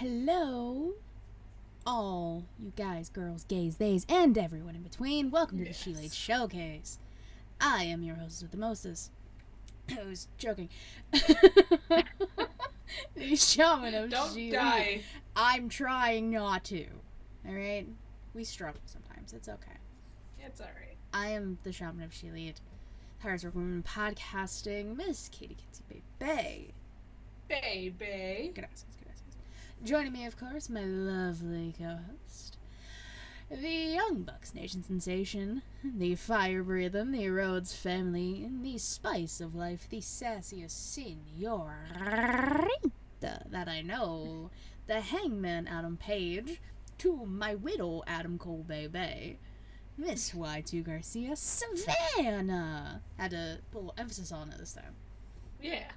Hello, all you guys, girls, gays, theys, and everyone in between. Welcome to the ShElite Showcase. I am your host with the mostest. I was joking. The shaman of Don't ShElite. die. I'm trying not to. Alright? We struggle sometimes. It's okay. It's alright. I am the shaman of ShElite. Hardest working woman in podcasting, Miss Katie Kitsy Baby. Baby. Gracias. Joining me, of course, my lovely co-host, the Young Bucks Nation sensation, the fire-breathing, the Rhodes family, and the spice of life, the sassiest senorita that I know, the hangman Adam Page, to my widow Adam Cole Baby, Miss Y2 Garcia Savannah. Had to put a little emphasis on it this time. Yeah.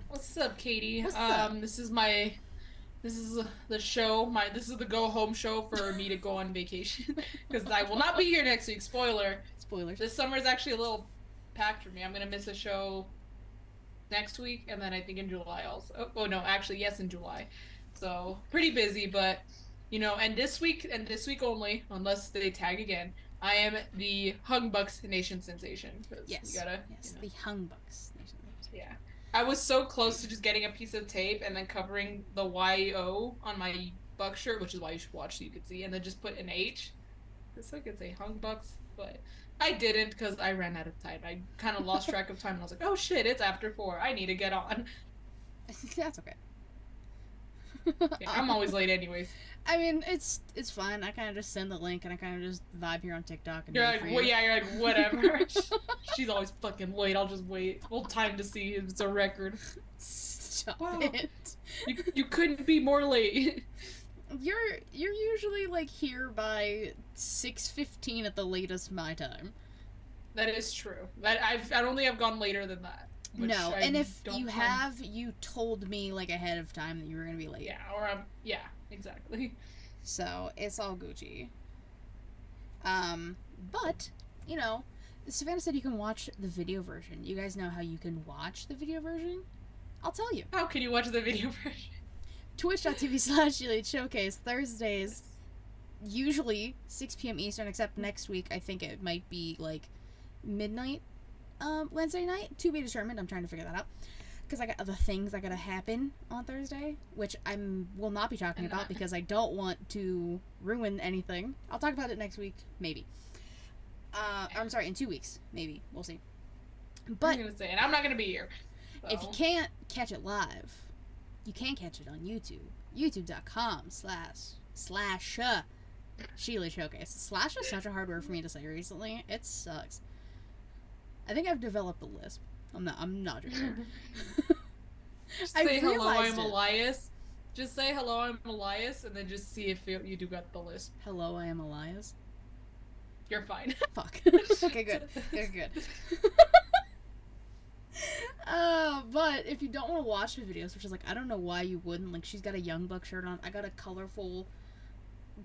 What's up, Katie? What's up? This is the show. This is the go home show for me to go on vacation because I will not be here next week. Spoilers. This summer is actually a little packed for me. I'm gonna miss a show next week, and then I think in July also. Oh no, actually yes, in July. So pretty busy, but and this week only, unless they tag again, I am the Hung Bucks Nation sensation. Yes. The Hung Bucks Nation. Yeah. I was so close to just getting a piece of tape and then covering the YO on my Buck shirt, which is why you should watch so you could see, and then just put an H. So I could say Hung Bucks, but I didn't because I ran out of time. I kind of lost track of time and I was like, oh shit, it's after 4. I need to get on. That's okay. Yeah, I'm always late anyways. I mean, it's fine. I kind of just send the link and I kind of just vibe here on TikTok. And you're like, well, yeah, you're like, whatever. She's always fucking late. I'll just wait. We'll time to see if it's a record. Stop it. You couldn't be more late. You're usually like here by 6:15 at the latest my time. That is true. I don't think I've gone later than that. No, and if you have, you told me like ahead of time that you were gonna be late. Yeah, exactly. So it's all Gucci. But Savannah said you can watch the video version. You guys know how you can watch the video version? I'll tell you. How can you watch the video version? Twitch.tv/ShElite Showcase Thursdays, usually 6 p.m. Eastern, except next week I think it might be like midnight. Wednesday night, to be determined. I'm trying to figure that out because I got other things that gotta happen on Thursday, which I will not be talking about because I don't want to ruin anything. I'll talk about it next week, maybe. I'm sorry, in 2 weeks, maybe. We'll see. But I'm gonna say, and I'm not gonna be here. So. If you can't catch it live, you can catch it on YouTube. YouTube.com//ShElite Showcase. Slash is such a hard word for me to say recently. It sucks. I think I've developed the lisp. I'm not sure. Just say hello, I'm Elias. Just say hello, I'm Elias, and then just see if you do got the lisp. Hello, I am Elias. You're fine. Fuck. Okay, good. Good. But if you don't want to watch the videos, which is like, I don't know why you wouldn't. Like, she's got a Young Buck shirt on. I got a colorful,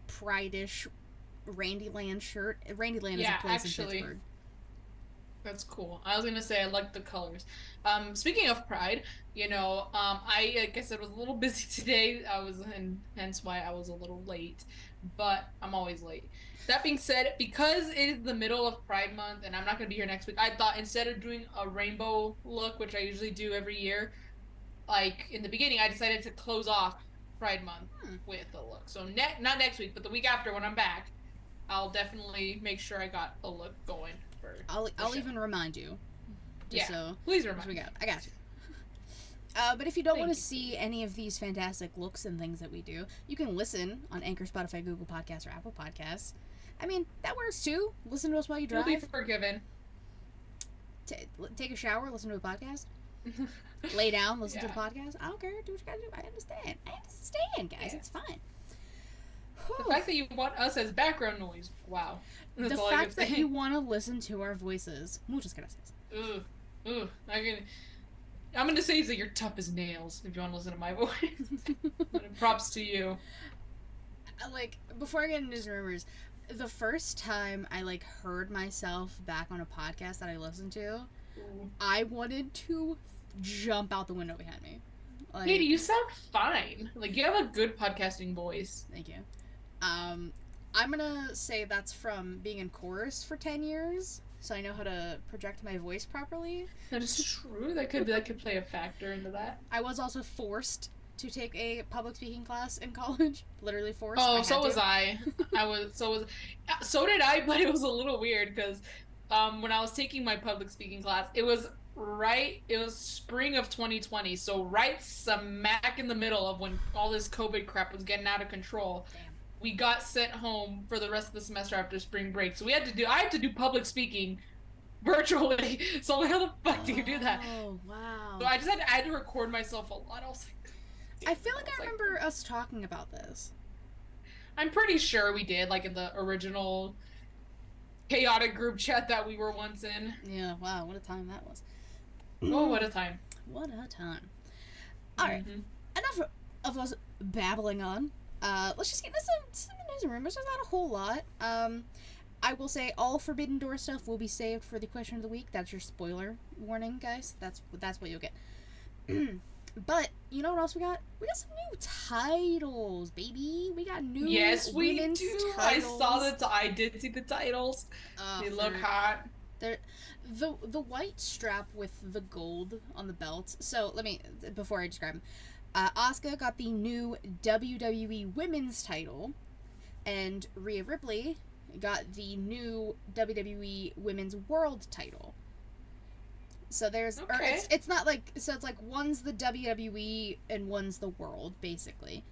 Pride-ish Randy Land shirt. Randy Land is a place in Pittsburgh. That's cool. I was gonna say I like the colors. Speaking of Pride, I like I said was a little busy today. And hence why I was a little late. But I'm always late. That being said, because it is the middle of Pride Month and I'm not gonna be here next week, I thought instead of doing a rainbow look, which I usually do every year, like in the beginning, I decided to close off Pride Month with a look. So not next week, but the week after when I'm back, I'll definitely make sure I got a look going. I'll even remind you. Please remind me. I got you. But if you don't want to see any of these fantastic looks and things that we do, you can listen on Anchor, Spotify, Google Podcasts, or Apple Podcasts. I mean, that works too. Listen to us while you drive. You'll be forgiven. Take a shower, listen to a podcast. Lay down, listen to the podcast. I don't care. Do what you gotta do. I understand, guys. Yeah. It's fine. The fact that you want us as background noise, wow. That's the fact that you want to listen to our voices. Muchas gracias. I'm gonna say that you're tough as nails if you want to listen to my voice. Props to you. Like, before I get into news rumors, the first time I heard myself back on a podcast that I listened to, I wanted to jump out the window behind me. Like, Katie, you sound fine. Like, you have a good podcasting voice. thank you. I'm gonna say that's from being in chorus for 10 years, so I know how to project my voice properly. That is true. That could play a factor into that. I was also forced to take a public speaking class in college. Literally forced. Oh, I so had was to. I. So did I, but it was a little weird because when I was taking my public speaking class, it was spring of 2020, so right smack in the middle of when all this COVID crap was getting out of control. Damn. We got sent home for the rest of the semester after spring break. So I had to do public speaking virtually. So how the fuck do you do that? Oh, wow. So I had to record myself a lot. I was like, I feel like I remember us talking about this. I'm pretty sure we did, like in the original chaotic group chat that we were once in. Yeah, wow, what a time that was. Oh, what a time. What a time. Alright, enough of us babbling on. Let's just get into some news and rumors. There's not a whole lot. I will say all Forbidden Door stuff will be saved for the question of the week. That's your spoiler warning, guys. That's what you'll get. But you know what else we got? We got some new titles, baby. We got new women's do. titles. I did see the titles. They look hot. They're the white strap with the gold on the belt. So before I describe them, Asuka got the new WWE Women's title, and Rhea Ripley got the new WWE Women's World title. So there's, or it's not like, so it's like one's the WWE and one's the World, basically,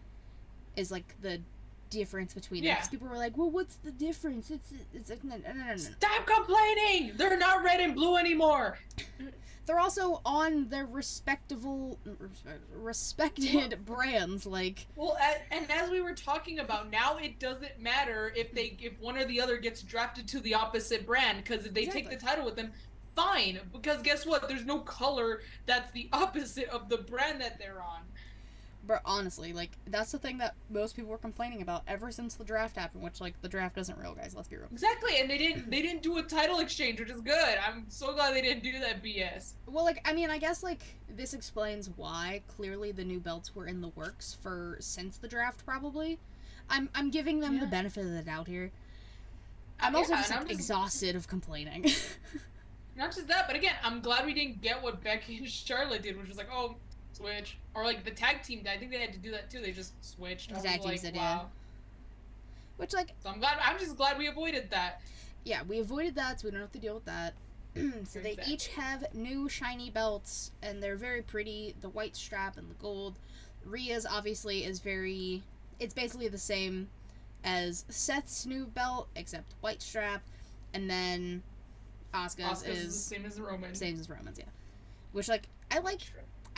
is like the difference between them. Because people were like, well, what's the difference? It's like, no. Stop complaining! They're not red and blue anymore! They're also on their respected brands, like... Well, and as we were talking about, now it doesn't matter if one or the other gets drafted to the opposite brand, because if they take the title with them, fine, because guess what? There's no color that's the opposite of the brand that they're on. But honestly, like, that's the thing that most people were complaining about ever since the draft happened, which, like, the draft isn't real, guys, let's be real. Exactly, and they didn't do a title exchange, which is good. I'm so glad they didn't do that BS. Well, like, I mean, I guess, like, this explains why clearly the new belts were in the works since the draft, probably. I'm giving them the benefit of the doubt here. I'm also just exhausted of complaining. Not just that, but again, I'm glad we didn't get what Becky and Charlotte did, which was like, oh, switch. Or like the tag team, I think they had to do that too. They just switched. The tag teams did, yeah. Which, like... So I'm just glad we avoided that. Yeah, we avoided that, so we don't have to deal with that. So they each have new shiny belts, and they're very pretty. The white strap and the gold. Rhea's obviously is very... It's basically the same as Seth's new belt, except white strap. And then Asuka's is... the same as Roman's. Same as Roman's, yeah. Which, like, I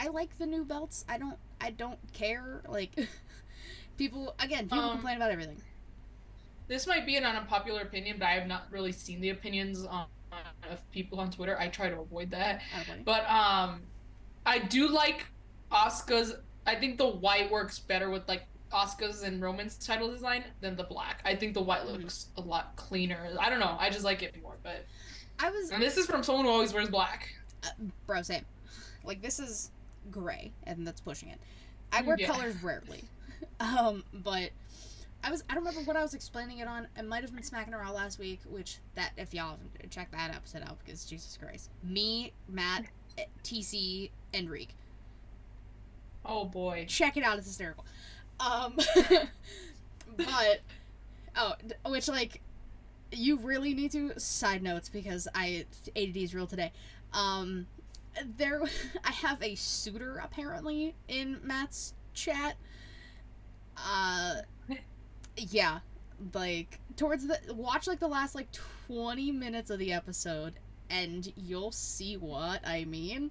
like the new belts. I don't care. Like, people complain about everything. This might be an unpopular opinion, but I have not really seen the opinions of people on Twitter. I try to avoid that. Okay. But I do like Asuka's. I think the white works better with like Asuka's and Roman's title design than the black. I think the white looks a lot cleaner. I don't know. I just like it more. But and this is from someone who always wears black. Bro, same. Like, this is gray, and that's pushing it. I wear colors rarely. But I don't remember what I was explaining it on. It might have been Smacking Around last week, which if y'all haven't checked that episode out, because Jesus Christ. Me, Matt, TC, and Reek. Oh boy. Check it out, it's hysterical. But which, like, you really need to side notes, because ADD is real today. I have a suitor apparently in Matt's chat. Yeah, like, watch like the last like 20 minutes of the episode and you'll see what I mean.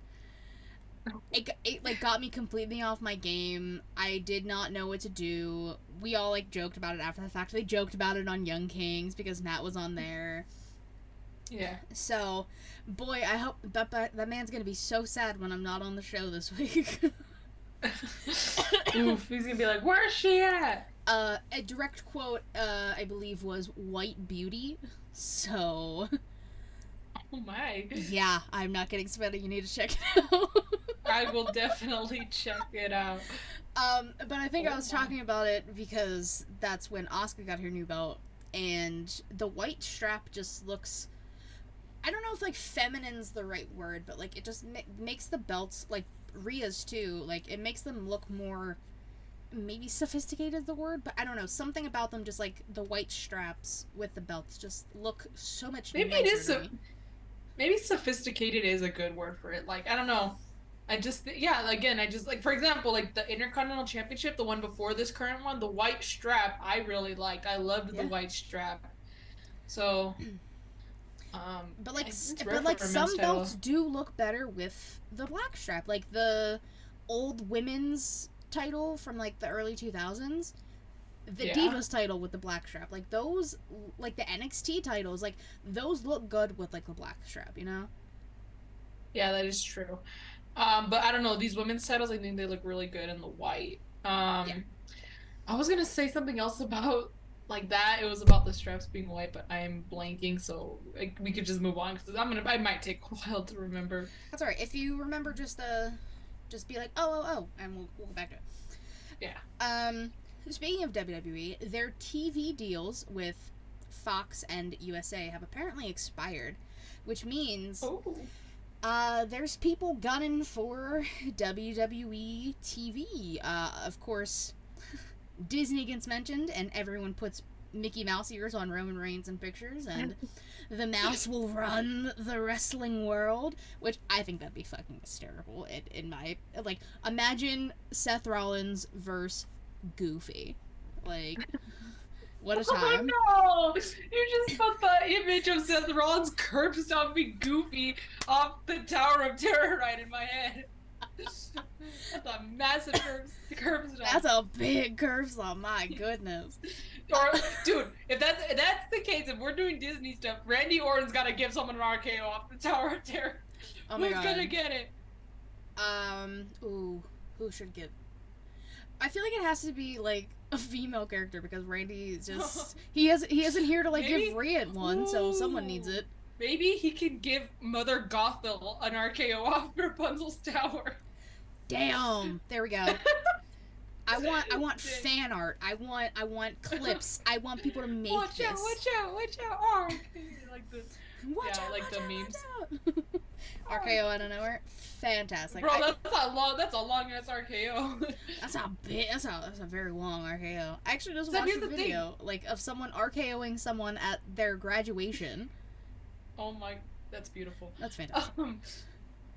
It like got me completely off my game. I did not know what to do. We all like joked about it after the fact. They joked about it on Young Kings because Matt was on there. Yeah. So, boy, I hope that man's gonna be so sad when I'm not on the show this week. Oof, he's gonna be like, where's she at? A direct quote, I believe, was "White Beauty." So. Oh my. Yeah, I'm not getting sweaty. You need to check it out. I will definitely check it out. But I think I was talking about it because that's when Asuka got her new belt, and the white strap just looks. I don't know if like feminine's the right word, but like it just makes the belts like Rhea's too. Like it makes them look more. Maybe sophisticated is the word, but I don't know. Something about them, just like the white straps with the belts, just look so much Maybe nicer it is. to me. Maybe sophisticated is a good word for it. Like I don't know. I just yeah. Again, I just like for example, like the Intercontinental Championship, the one before this current one, the white strap. I really liked. I loved the Yeah. white strap. So, But like, it's rare but for like a men's some title. belts do look better with the black strap. Like the old women's title from like the early 2000s, the Yeah. Divas title with the black strap. Like those, like the NXT titles, like those look good with like the black strap. You know? Yeah, that is true. But I don't know, these women's titles, I think they look really good in the white. Yeah. I was gonna say something else about like that. It was about the straps being white, but I am blanking, so like, we could just move on because I might take a while to remember. That's alright. If you remember, just be like, oh, and we'll go back to it. Yeah. Speaking of WWE, their TV deals with Fox and USA have apparently expired, which means Oh. there's people gunning for WWE TV. Of course, Disney gets mentioned, and everyone puts Mickey Mouse ears on Roman Reigns in pictures, and the mouse will run the wrestling world, which I think that'd be fucking hysterical. In my like, imagine Seth Rollins versus Goofy, like. What a time. Oh no! You just put the image of Seth Rollins curb stomping Goofy off the Tower of Terror right in my head. That's a massive curb stomp. That's a big curve stomp, my goodness. Or, dude, if that's the case, if we're doing Disney stuff, Randy Orton's gotta give someone an RKO off the Tower of Terror. Oh my Who's god. gonna get it? Ooh, who should get? I feel like it has to be like a female character because Randy just he isn't here to like Maybe? give Rhea one, so someone needs it. Maybe he can give Mother Gothel an RKO off Rapunzel's tower. Damn, there we go. I want fan art. I want clips. I want people to make Watch this. out! Watch out! Watch out! Oh, like the Watch yeah, out, like watch the out, memes. watch out. RKO out of nowhere. Fantastic. Bro, that's a long ass RKO. That's a very long RKO. I actually just So watched here's a the video like of someone RKOing someone at their graduation. Oh my, that's beautiful. That's fantastic.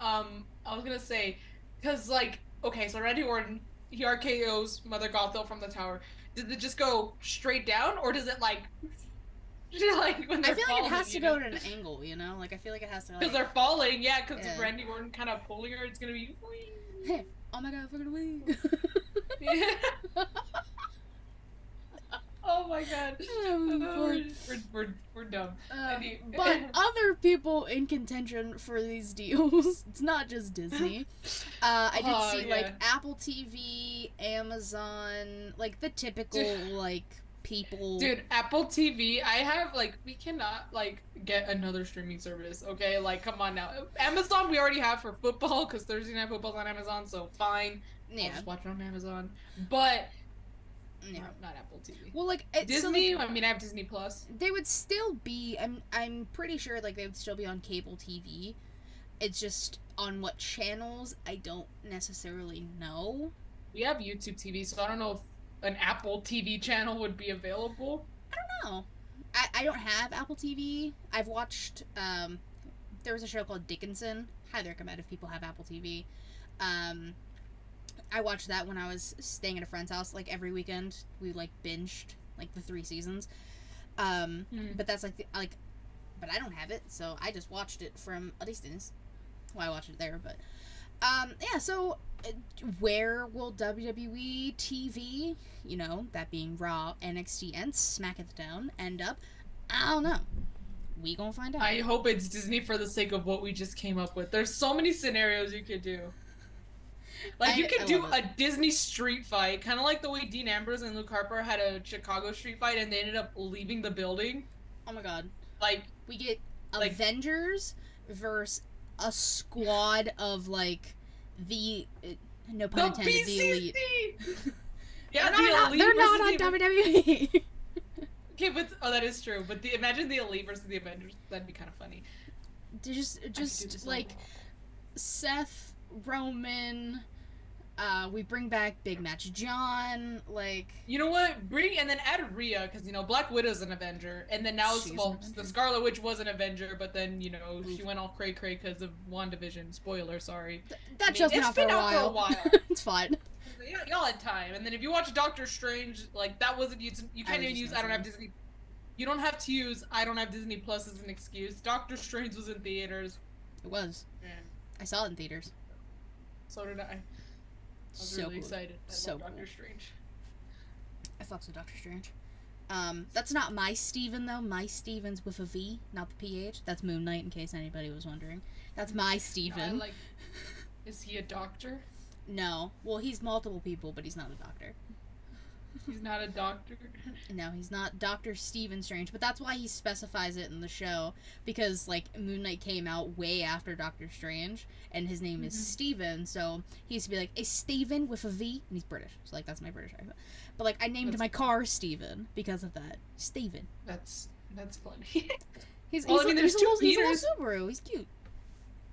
I was gonna say, cause like, okay, so Randy Orton, he RKO's Mother Gothel from the tower. Does it just go straight down, or does it like when I they're feel like falling, it has to you go know? at an angle, you know? Like I feel like it has to Because like they're falling, yeah. Because Yeah. Randy Orton kind of pulling her, it's gonna be. Hey, oh my god, we're gonna win. Yeah. Oh my god. We're dumb. But other people in contention for these deals, it's not just Disney. I did see like Apple TV, Amazon, like the typical like people. Dude, Apple TV, I have like we cannot like get another streaming service, okay? Like come on now. Amazon we already have for football because Thursday Night Football's on Amazon, so fine. Yeah. I'll just watch it on Amazon. But Yeah. not Apple TV. Well, like Disney. So, like, I mean, I have Disney Plus. they would still be. I'm pretty sure like they would still be on cable TV. It's just on what channels I don't necessarily know. We have YouTube TV, so I don't know if an Apple TV channel would be available. I don't know. I don't have Apple TV. I've watched. There was a show called Dickinson. Highly recommend if people have Apple TV. I watched that when I was staying at a friend's house. Like every weekend, we like binged like the 3 seasons. But that's like but I don't have it, so I just watched it from at least this. Well, I watched it there, but yeah. So where will WWE TV, you know, that being Raw, NXT, and SmackDown end up? I don't know. We gonna find out. I hope it's Disney for the sake of what we just came up with. There's so many scenarios you could do. Like you could do a Disney street fight, kind of like the way Dean Ambrose and Luke Harper had a Chicago street fight, and they ended up leaving the building. Oh my god! Like we get Avengers versus a squad of like the no pun intended, the Elite. Yeah, they're not on WWE. Okay, but that is true. But imagine the Elite versus the Avengers. That'd be kind of funny. Just like Seth, Roman. We bring back Big Match John. Like, you know what? And then add Rhea, because Black Widow's an Avenger, and then now the Scarlet Witch was an Avenger, but then she went all cray cray because of WandaVision. Spoiler, sorry. That just been out for a while. It's fine. Yeah, y'all had time. And then if you watch Doctor Strange, like that wasn't you can't even use I don't have Disney. You don't have to use I don't have Disney Plus as an excuse. Doctor Strange was in theaters. It was. Man. I saw it in theaters. So did I. I was really excited. I love Doctor Strange. I fucks with Doctor Strange. That's not my Steven, though. My Steven's with a V, not the PH. That's Moon Knight, in case anybody was wondering. That's my Steven. No, is he a doctor? No. Well, he's multiple people, but he's not a doctor. He's not a doctor? No, he's not Dr. Stephen Strange, but that's why he specifies it in the show, because, Moon Knight came out way after Doctor Strange, and his name is Steven, so he used to be like, a Steven with a V, and he's British, so, that's my British accent. But, I named my car Steven because of that. Steven. That's funny. He's a little Subaru. He's cute.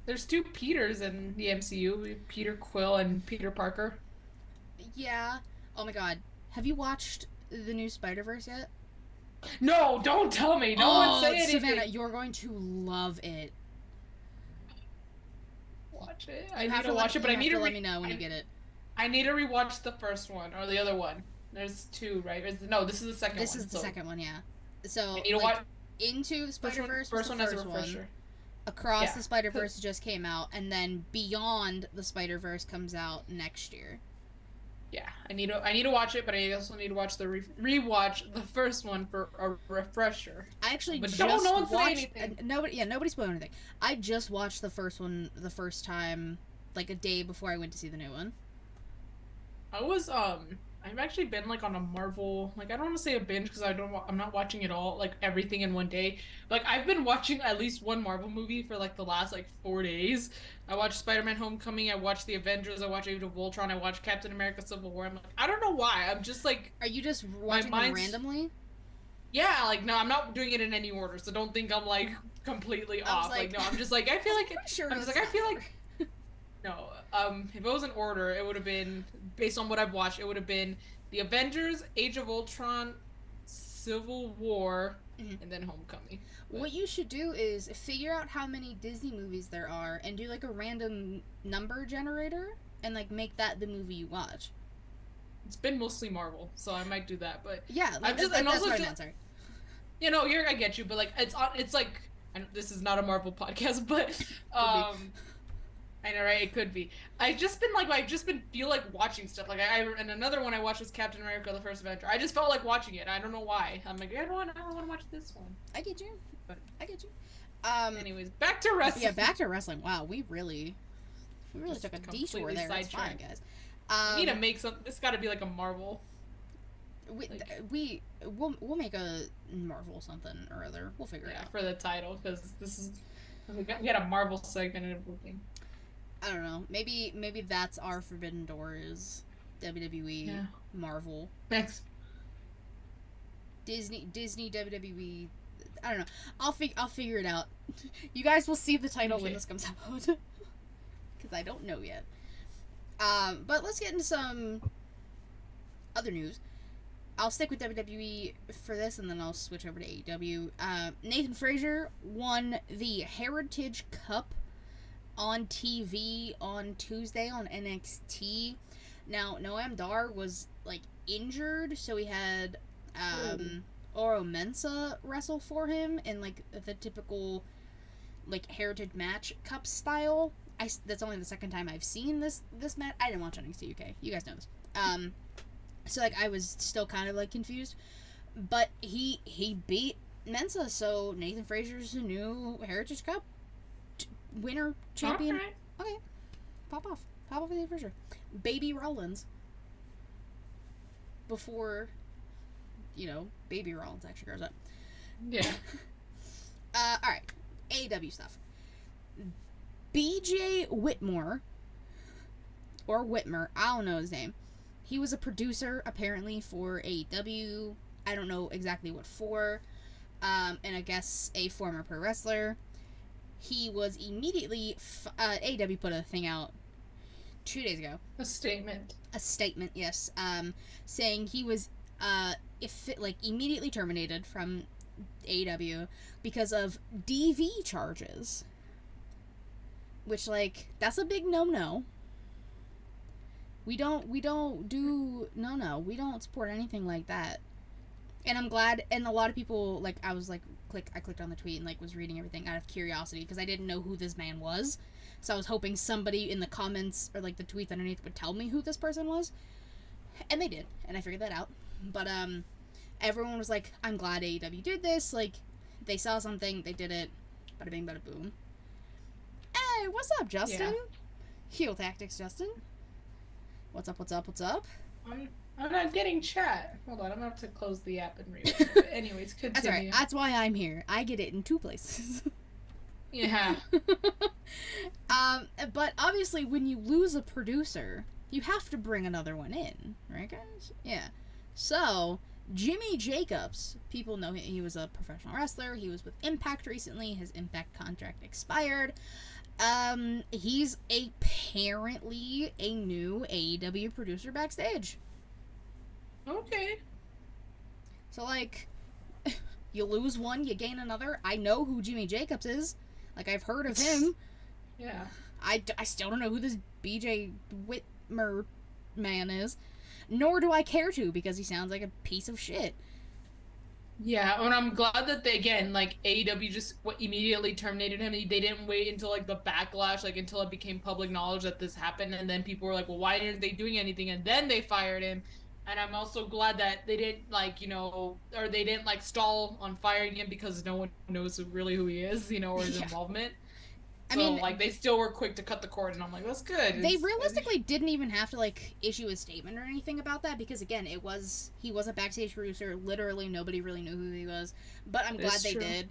There's two Peters in the MCU, Peter Quill and Peter Parker. Yeah. Oh my god. Have you watched the new Spider-Verse yet? No, don't tell me. No one say anything. Savannah, you're going to love it. Watch it. I need to watch it, but I need to let me know when you get it. I need to rewatch the first one or the other one. There's two, right? No, this is the second one. This is the second one, yeah. So, I need to watch Into the Spider-Verse first one as a refresher. Across the Spider-Verse just came out, and then Beyond the Spider-Verse comes out next year. Yeah, I need to watch it, but I also need to watch rewatch the first one for a refresher. I actually but just no one watched. Say anything. Nobody spoiled anything. I just watched the first one the first time, a day before I went to see the new one. I've actually been on a Marvel, I don't want to say a binge because I'm not watching it all, everything in one day. I've been watching at least one Marvel movie for the last 4 days. I watched Spider-Man Homecoming, I watched The Avengers, I watched Age of Ultron, I watched Captain America Civil War. I'm I don't know why. I'm just Are you just watching them randomly? Yeah, no, I'm not doing it in any order, so don't think I'm completely off. No, I'm just I feel like no, if it was in order, it would have been, based on what I've watched, it would have been The Avengers, Age of Ultron, Civil War, and then Homecoming. But what you should do is figure out how many Disney movies there are and do a random number generator and make that the movie you watch. It's been mostly Marvel, so I might do that, but yeah, I'm just, that's and also what just, I meant, sorry. I get you, but it's this is not a Marvel podcast, but I know, right? It could be. I've just been feel watching stuff. And another one I watched was Captain America: The First Avenger. I just felt like watching it. I don't know why. I'm I don't want to watch this one. I get you. Anyways, back to wrestling. Yeah, back to wrestling. Wow, we really took a detour there. It's fine, guys. We need to make some. This got to be a Marvel. We'll make a Marvel something or other. We'll figure it out for the title, because this is we got a Marvel segment and everything. I don't know. Maybe that's our Forbidden Door is WWE, Marvel. Thanks. Disney, WWE. I don't know. I'll figure it out. You guys will see the title when this comes out, because I don't know yet. But let's get into some other news. I'll stick with WWE for this, and then I'll switch over to AEW. Nathan Frazier won the Heritage Cup on TV on Tuesday on NXT. Now, Noam Dar was, injured, so he had, Oro Mensah wrestle for him in, the typical, Heritage Match Cup style. That's only the second time I've seen this match. I didn't watch NXT UK. You guys know this. So, I was still kind of, confused. But he beat Mensah, so Nathan Frazier's the new Heritage Cup winner, champion. Right. Okay. Pop off Nathan Frazier. Baby Rollins. Before, Baby Rollins actually grows up. Yeah. Alright. AEW stuff. BJ Whitmore or Whitmer, I don't know his name. He was a producer, apparently, for AEW. I don't know exactly what for. And I guess a former pro wrestler. He was immediately... AEW put a thing out 2 days ago. A statement. A statement, yes. Saying he was immediately terminated from AEW because of DV charges. Which, like, that's a big no-no. We don't support anything like that. And I'm glad, and a lot of people, like, I clicked on the tweet and, like, was reading everything out of curiosity, because I didn't know who this man was. So I was hoping somebody in the comments, or, like, the tweets underneath would tell me who this person was. And they did, and I figured that out. But, everyone was like, I'm glad AEW did this, like, they saw something, they did it, bada bing, bada boom. Hey, what's up, Justin? Yeah. Heel Tactics, Justin. What's up? I'm not getting chat. Hold on, I'm gonna have to close the app and read it. But anyways, continue. That's right. That's why I'm here. I get it in 2 places. Yeah. But obviously, when you lose a producer, you have to bring another one in, right, guys? Yeah. So, Jimmy Jacobs, people know he was a professional wrestler. He was with Impact recently. His Impact contract expired. He's apparently a new AEW producer backstage. Okay. So, like, you lose one, you gain another. I know who Jimmy Jacobs is. Like, I've heard of him. Yeah. I still don't know who this BJ Whitmer man is. Nor do I care to, because he sounds like a piece of shit. Yeah, and I'm glad that they, again, like, AEW just immediately terminated him. They didn't wait until, like, the backlash, like, until it became public knowledge that this happened, and then people were like, well, why aren't they doing anything? And then they fired him. And I'm also glad that they didn't, like, you know, or they didn't, like, stall on firing him because no one knows really who he is, you know, or his involvement. So, I mean, like, they still were quick to cut the cord, and I'm like, that's good. They realistically didn't even have to, like, issue a statement or anything about that, because, again, he was a backstage producer. Literally, nobody really knew who he was. But I'm glad they did.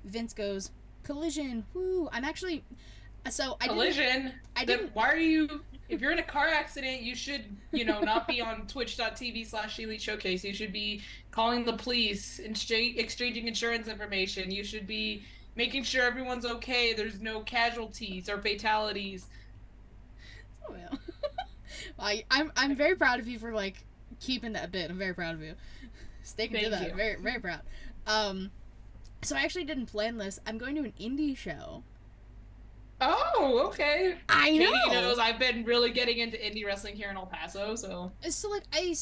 Vince goes, Collision, woo. I'm actually... So, Collision? Why are you... If you're in a car accident, you should, you know, not be on twitch.tv/ShElite Showcase. You should be calling the police, exchanging insurance information. You should be making sure everyone's okay. There's no casualties or fatalities. Oh, yeah. I'm very proud of you for, like, keeping that bit. I'm very proud of you. Sticking to that. Very, very proud. So I actually didn't plan this. I'm going to an indie show. Oh, okay. I know. Katie knows I've been really getting into indie wrestling here in El Paso, so. So, like, I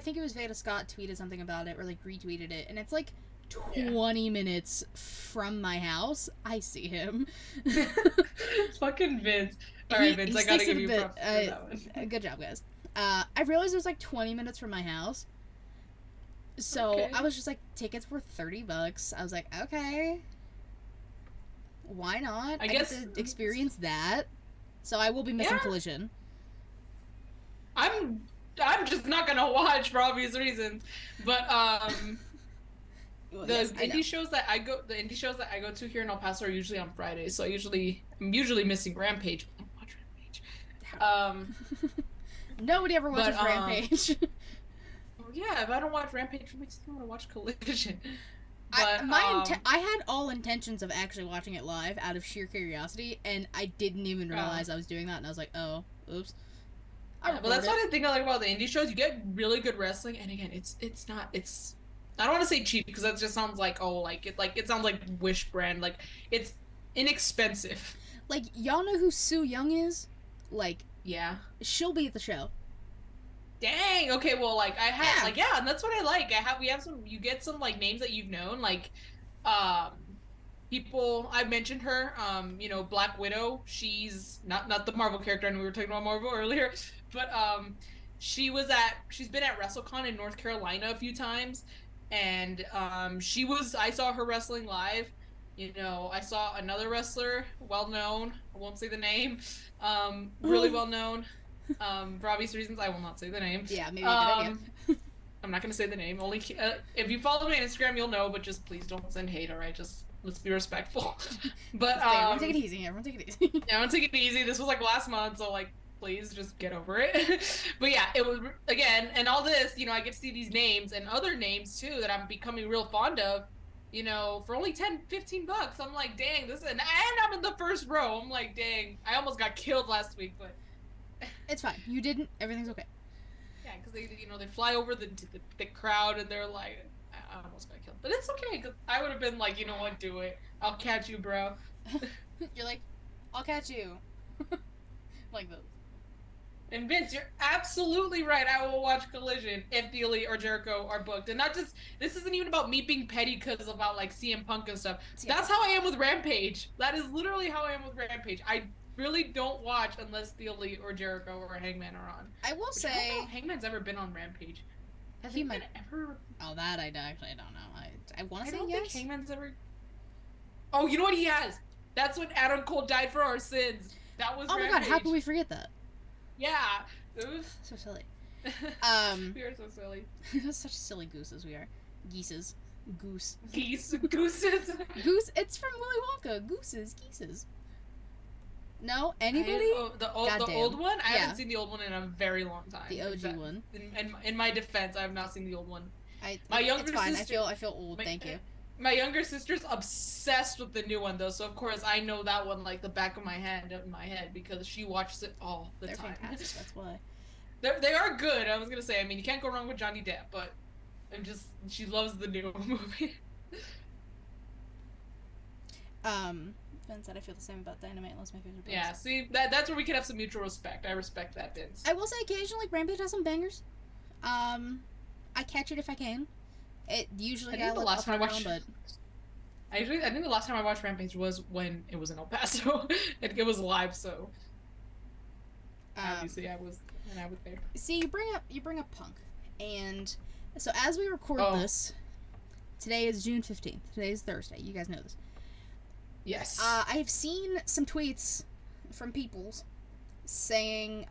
think it was Veda Scott tweeted something about it, or, like, retweeted it, and it's, like, 20 minutes from my house. I see him. Fucking Vince. Alright, Vince, I gotta give you props for that one. Good job, guys. I realized it was, like, 20 minutes from my house. So, I was just like, tickets were $30. I was like, okay. Why not? I get to experience that. So I will be missing Collision. I'm just not gonna watch for obvious reasons. But the indie shows that I go to here in El Paso are usually on Fridays. So I'm usually missing Rampage. I don't watch Rampage. Nobody ever watches Rampage. Yeah, if I don't watch Rampage, it makes me want to watch Collision. But, I had all intentions of actually watching it live out of sheer curiosity, and I didn't even realize I was doing that, and I was like, oh, oops. Well, that's what I think I like about the indie shows. You get really good wrestling, and again, it's I don't want to say cheap, because that just sounds like, it sounds like Wish brand, like, it's inexpensive. Like, y'all know who Sue Young is? Like, yeah. She'll be at the show. Dang. Okay. Well, like and that's what I like. We have some. You get some like names that you've known, like, people. I mentioned her. You know, Black Widow. She's not the Marvel character, and we were talking about Marvel earlier, but she's been at WrestleCon in North Carolina a few times, and I saw her wrestling live. You know, I saw another wrestler, well known. I won't say the name. Really well known. For obvious reasons, I will not say the name. Yeah, maybe a good idea. I'm not going to say the name. Only if you follow me on Instagram, you'll know. But just please don't send hate. All right, just Let's be respectful. But everyone take it easy. Everyone take it easy. yeah, I'm taking it easy. This was like last month, so like please just get over it. But yeah, it was again, and all this, I get to see these names and other names too that I'm becoming real fond of. For only 10-15 bucks. I'm like, dang, and I'm in the first row. I'm like, dang, I almost got killed last week, but it's fine. You didn't. Everything's okay. yeah, because they fly over the crowd and they're like, I almost got killed, but it's okay because I would have been like, you know what, do it. I'll catch you, bro. You're like, I'll catch you. Like those. And Vince, you're absolutely right. I will watch Collision if the Elite or Jericho are booked. And not just, this isn't even about me being petty because about like CM Punk and stuff. That's how I am with Rampage. That is literally how I am with Rampage. I really don't watch unless the Elite or Jericho or Hangman are on. I will say, I don't know if Hangman's ever been on Rampage. Has he ever? Oh, that I actually don't know. I want to say yes. I don't think Hangman's ever. Oh, you know what he has? That's when Adam Cole died for our sins. That was. Oh Rampage. My God! How can we forget that? Yeah. It was so silly. We are so silly. Such silly gooses we are. Geeses. Goose. Gooses. Goose. It's from Willy Wonka. Geeses. No? Anybody? The old one? I haven't seen the old one in a very long time. The OG one. In my defense, I have not seen the old one. It's fine. Sister, I feel old. Thank you. My younger sister's obsessed with the new one though, so of course I know that one like the back of my hand in my head because she watches it all the time. They're fantastic. That's why. They are good. I was gonna say. I mean, you can't go wrong with Johnny Depp, but she loves the new movie. Vince said I feel the same about Dynamite unless my favorite. Yeah, see that's where we can have some mutual respect. I respect that, Vince. I will say occasionally Rampage has some bangers. I catch it if I can. It usually I think the last time I watched Rampage was when it was in El Paso. It was live, so obviously I was there. See, you bring up Punk, and so as we record this, today is June 15th. Today is Thursday. You guys know this. Yes. I've seen some tweets from peoples saying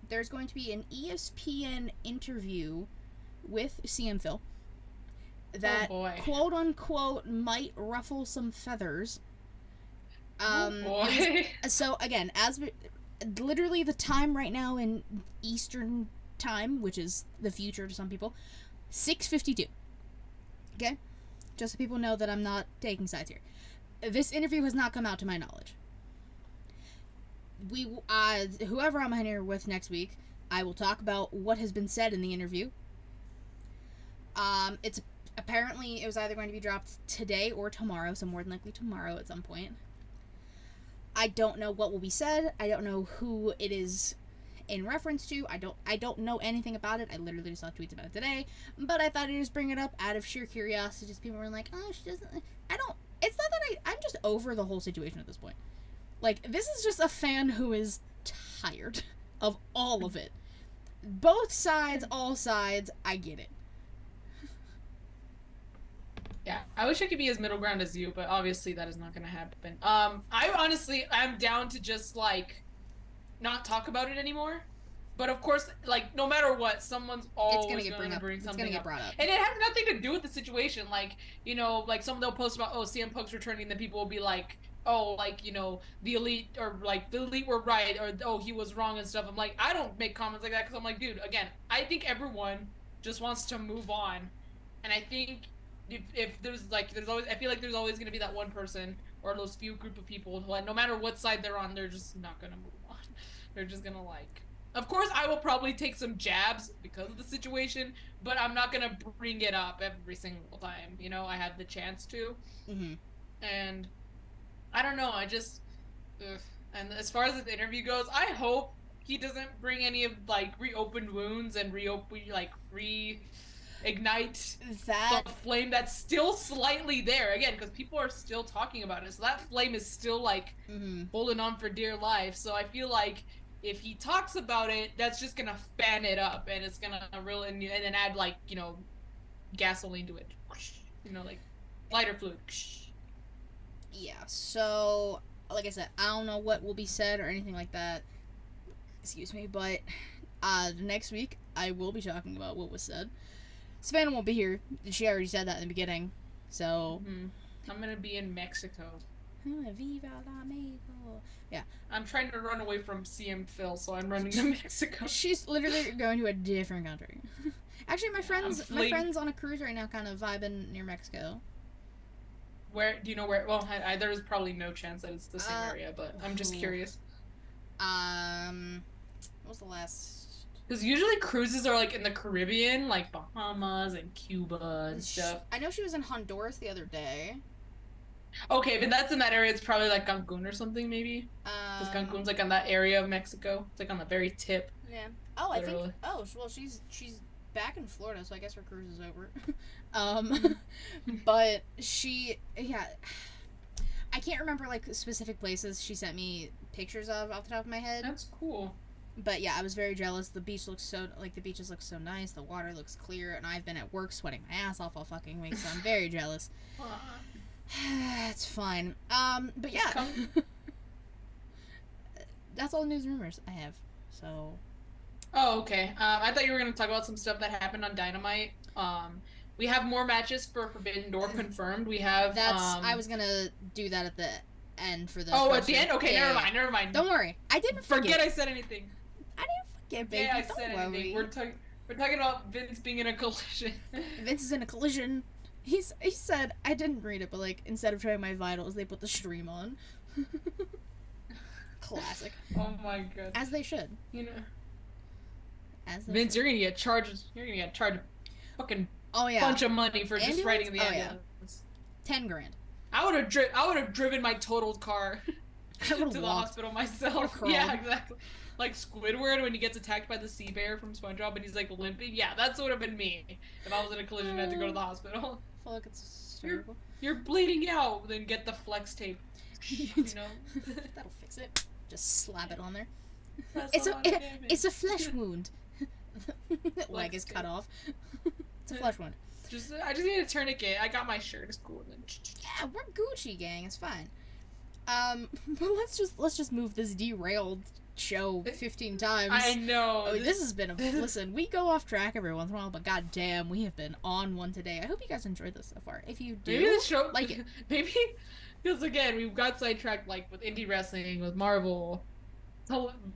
there's going to be an ESPN interview with CM Phil that quote unquote might ruffle some feathers. So again, literally the time right now in Eastern time, which is the future to some people, 6:52. Okay, just so people know that I'm not taking sides here. This interview has not come out to my knowledge. Whoever I'm here with next week, I will talk about what has been said in the interview. It's apparently it was either going to be dropped today or tomorrow, so more than likely tomorrow at some point. I don't know what will be said. I don't know who it is in reference to. I don't know anything about it. I literally just saw tweets about it today, but I thought I'd just bring it up out of sheer curiosity. Just people were like, "Oh, she doesn't." It's not that I'm just over the whole situation at this point. Like, this is just a fan who is tired of all of it. Both sides, all sides, I get it. Yeah, I wish I could be as middle ground as you, but obviously that is not going to happen. I'm down to just, like, not talk about it anymore. But of course, like, no matter what, someone's always going to bring something up. Brought up. And it has nothing to do with the situation. Like, like someone they'll post about, CM Punk's returning, then people will be like, the Elite, or like, the Elite were right, or, he was wrong and stuff. I'm like, I don't make comments like that because I'm like, dude, again, I think everyone just wants to move on. And I think if there's always, I feel like there's always going to be that one person or those few group of people who, no matter what side they're on, they're just not going to move on. They're just going to, like... Of course, I will probably take some jabs because of the situation, but I'm not going to bring it up every single time, I have the chance to. Mm-hmm. And I don't know, and as far as the interview goes, I hope he doesn't bring any of, like, reopened wounds and reignite the flame that's still slightly there, again, because people are still talking about it, so that flame is still, like, holding on for dear life, so I feel like if he talks about it, that's just gonna fan it up, and it's gonna really, and then add, like, gasoline to it, like lighter fluid. Yeah, so like I said, I don't know what will be said or anything like that. Excuse me, but next week I will be talking about what was said. Savannah won't be here. She already said that in the beginning, so I'm gonna be in Mexico. Viva la Mexico. Yeah. I'm trying to run away from CM Phil, so I'm running to Mexico. She's literally going to a different country. Actually, my friend's on a cruise right now, kind of vibing near Mexico. Where do you know where? Well, there's probably no chance that it's the same area, but I'm just curious. What was the last? Because usually cruises are like in the Caribbean, like Bahamas and Cuba and stuff. I know she was in Honduras the other day. Okay, but that's in that area. It's probably like Cancun or something, maybe. Because Cancun's like on that area of Mexico. It's like on the very tip. Yeah. Oh, literally. I think. Oh, well, she's back in Florida, so I guess her cruise is over. But yeah. I can't remember like specific places she sent me pictures of off the top of my head. That's cool. But yeah, I was very jealous. The beaches look so nice. The water looks clear, and I've been at work sweating my ass off all fucking week, so I'm very jealous. It's fine. But yeah. That's all the news and rumors I have. So. Oh, okay. I thought you were gonna talk about some stuff that happened on Dynamite. We have more matches for Forbidden Door confirmed. We have. I was gonna do that at the end for the. Oh, at the end. Okay, yeah, never mind. Don't worry, I didn't forget. I said anything. I didn't forget, baby. Yeah, I said anything. We're talking about Vince being in a collision. Vince is in a collision. He said, I didn't read it, but like instead of showing my vitals, they put the stream on. Classic. Oh my god. As they should. You know. Vince, you're gonna get charged. You're gonna get charged a fucking bunch of money for just writing the ambulance. Yeah. $10,000. I would have driven my totaled car to the hospital myself. Yeah, exactly. Like Squidward when he gets attacked by the sea bear from SpongeBob and he's like limping. Yeah, that's what would have been me if I was in a collision and had to go to the hospital. I feel like it's terrible. You're bleeding out. Then get the flex tape. You know. That'll fix it. Just slap it on there. It's a flesh wound. Leg is cut off. It's a flesh wound. I just need a tourniquet. I got my shirt. It's cool. Yeah, we're Gucci gang. It's fine. But let's just move this derailed show 15 times. I know. Oh, this has been listen, we go off track every once in a while, but goddamn, we have been on one today. I hope you guys enjoyed this so far. If you do, maybe the show like it. Maybe because again, we've got sidetracked like with indie wrestling, with Marvel,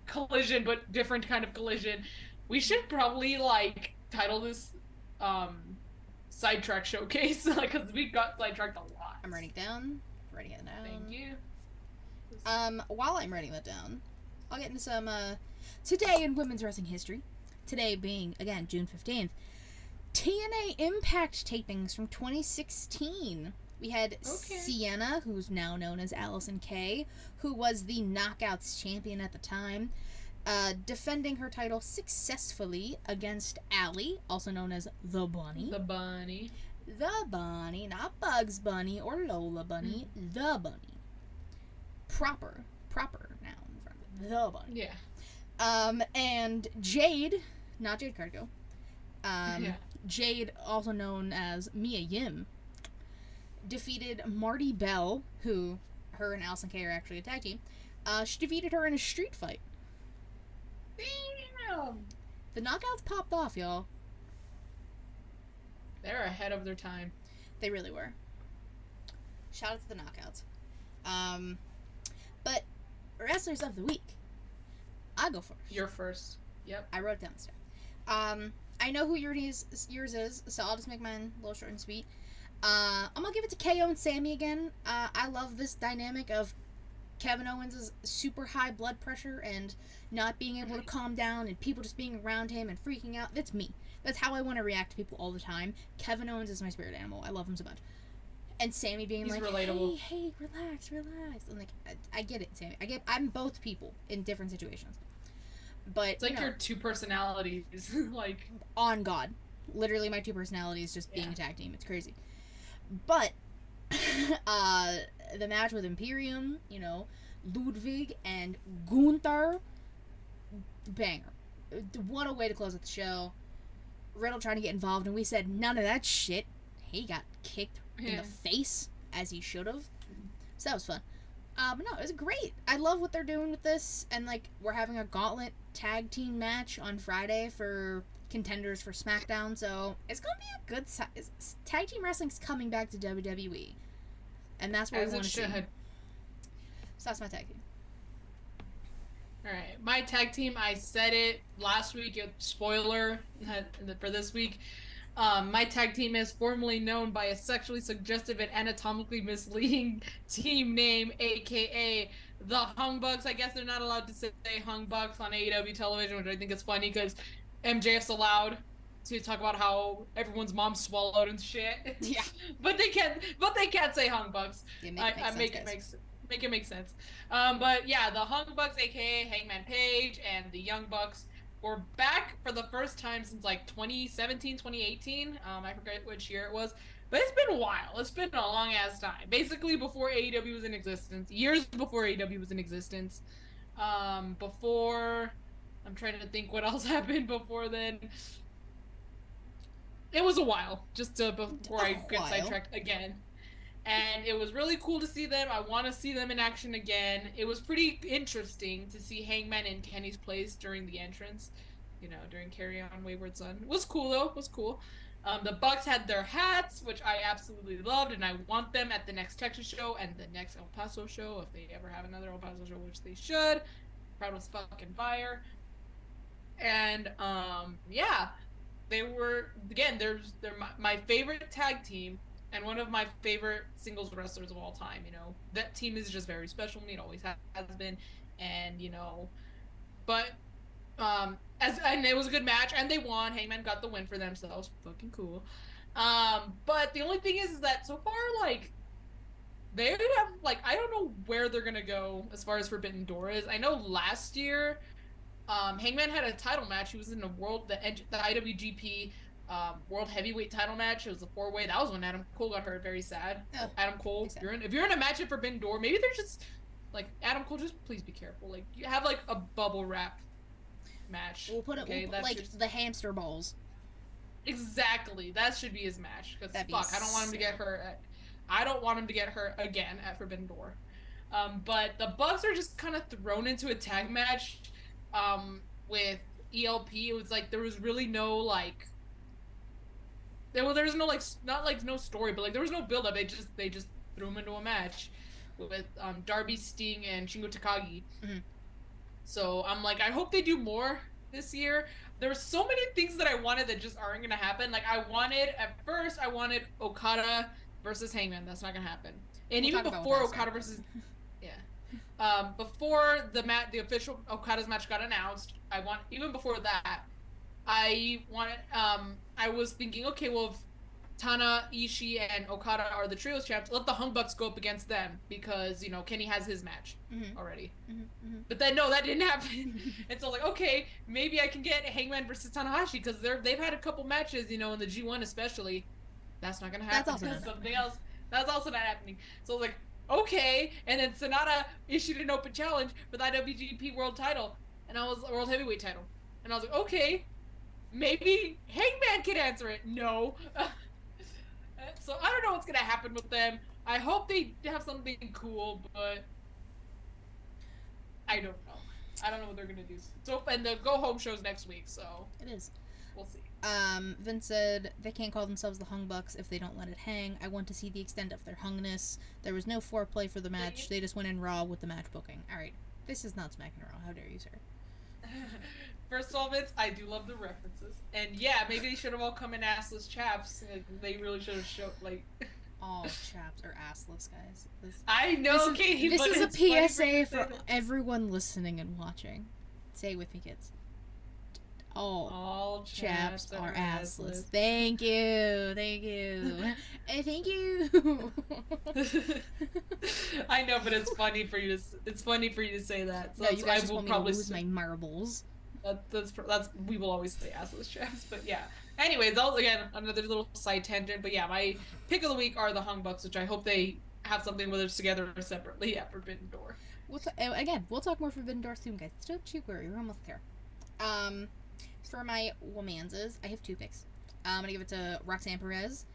collision, but different kind of collision. We should probably like title this Sidetrack Showcase because we got sidetracked a lot. I'm writing it down. Thank you. While I'm writing that down, I'll get into some today in women's wrestling history. Today being again June 15th. TNA Impact tapings from 2016. We had Sienna, who's now known as Allison Kay, who was the Knockouts champion at the time, defending her title successfully against Allie, also known as The Bunny. The Bunny. The Bunny, not Bugs Bunny or Lola Bunny. The Bunny. Proper noun from The Bunny. Yeah. And Jade, not Jade Cargill. Jade, also known as Mia Yim, defeated Marty Bell, who her and Allison Kay are actually a tag team. She defeated her in a street fight. Damn! The Knockouts popped off, y'all. They're ahead of their time. They really were. Shout out to the Knockouts. But Wrestlers of the Week. I'll go first. You're first. Yep. I wrote down this time. I know who yours is, so I'll just make mine a little short and sweet. I'm gonna give it to KO and Sammy again. I love this dynamic of Kevin Owens' super high blood pressure and not being able to calm down and people just being around him and freaking out. That's me. That's how I want to react to people all the time. Kevin Owens is my spirit animal. I love him so much. And Sammy being He's like, relatable. hey, relax. And like, I get it, Sammy. I'm both people in different situations. But it's like your two personalities, like on God, literally my two personalities just being a tag team. It's crazy. But the match with Imperium, Ludwig and Gunther, banger. What a way to close out the show. Riddle trying to get involved, and we said none of that shit. He got kicked in the face, as he should have. So that was fun. But no, it was great. I love what they're doing with this, and like we're having a gauntlet tag team match on Friday for contenders for SmackDown, so it's gonna be a good tag team wrestling's coming back to WWE. And that's what As we want it to see. should. So that's my tag team. All right, my tag team. I said it last week. Spoiler for this week. My tag team is formerly known by a sexually suggestive and anatomically misleading team name, aka the Hung Bucks. I guess they're not allowed to say Hung Bucks on AEW television, which I think is funny because MJF's allowed to talk about how everyone's mom swallowed and shit. Yeah. but they can't. But they can't say Hung Bucks. Yeah, make it make sense, Make it make sense. But yeah, the Hung Bucks, aka Hangman Page, and the Young Bucks we're back for the first time since like 2017, 2018. I forget which year it was, but it's been a while. It's been a long ass time. Basically, before AEW was in existence, years before AEW was in existence. Before I'm trying to think what else happened before then. It was a while, just before I get sidetracked again. And it was really cool to see them. I want to see them in action again. It was pretty interesting to see Hangman in Kenny's place during the entrance, during Carry On Wayward Son. It was cool though. It was cool. The Bucks had their hats, which I absolutely loved, and I want them at the next Texas show and the next El Paso show if they ever have another El Paso show, which they should. Crowd was fucking fire. And yeah, they were again. They're my favorite tag team. And one of my favorite singles wrestlers of all time, that team is just very special to me. It always has been, and but and it was a good match, and they won. Hangman got the win for them, so that was fucking cool. But the only thing is that so far, like, they have I don't know where they're gonna go as far as Forbidden Door is. I know last year, Hangman had a title match. He was in the IWGP. World Heavyweight title match. It was a 4-way. That was when Adam Cole got hurt. Very sad. Oh, Adam Cole, if you're in a match at Forbidden Door, maybe they're just Adam Cole. Just please be careful. You have a bubble wrap match. We'll put it the hamster balls. Exactly. That should be his match. Because fuck, I don't want him to get hurt. I don't want him to get hurt again at Forbidden Door. But the Bucks are just kind of thrown into a tag match. With ELP, it was there was really no there was no not no story, but there was no build up. They just threw him into a match with Darby, Sting, and Shingo Takagi. Mm-hmm. So I'm I hope they do more this year. There's so many things that I wanted that just aren't gonna happen. At first I wanted Okada versus Hangman. That's not gonna happen. And even before Okada versus before the official Okada's match got announced, even before that, I wanted I was thinking, okay, well, if Tana, Ishii, and Okada are the trios champs, let the Hung Bucks go up against them because Kenny has his match already. Mm-hmm. But then no, that didn't happen. And so okay, maybe I can get Hangman versus Tanahashi because they've had a couple matches, in the G1 especially. That's not gonna happen. That's also something else. That's also not happening. So I was okay, and then Sonata issued an open challenge for the IWGP World Title, and World Heavyweight Title, and I was okay. Maybe Hangman can answer it. No. So I don't know what's going to happen with them. I hope they have something cool, but I don't know. I don't know what they're going to do. So, and the Go Home show's next week, so. It is. We'll see. Vince said they can't call themselves the Hung Bucks if they don't let it hang. I want to see the extent of their hungness. There was no foreplay for the match. They just went in Raw with the match booking. Alright. This is not SmackDown Raw. How dare you, sir? First of all, Vince, I do love the references. And yeah, maybe they should have all come in assless chaps. They really should have showed, all chaps are assless, guys. I know, Katie, this is a PSA for everyone listening and watching. Say it with me, kids. All chaps are assless. Thank you. Thank you. Thank you. I know, but it's funny for you to say that. So no, you guys just want me to lose my marbles. That's we will always say assless chaps, but yeah. Anyways, again another little side tangent, but yeah, my pick of the week are the Hung Bucks, which I hope they have something with us together or separately at Forbidden Door. We'll talk more Forbidden Door soon, guys. Don't you worry, we're almost there. For my womanses, I have 2 picks. I'm gonna give it to Roxanne Perez.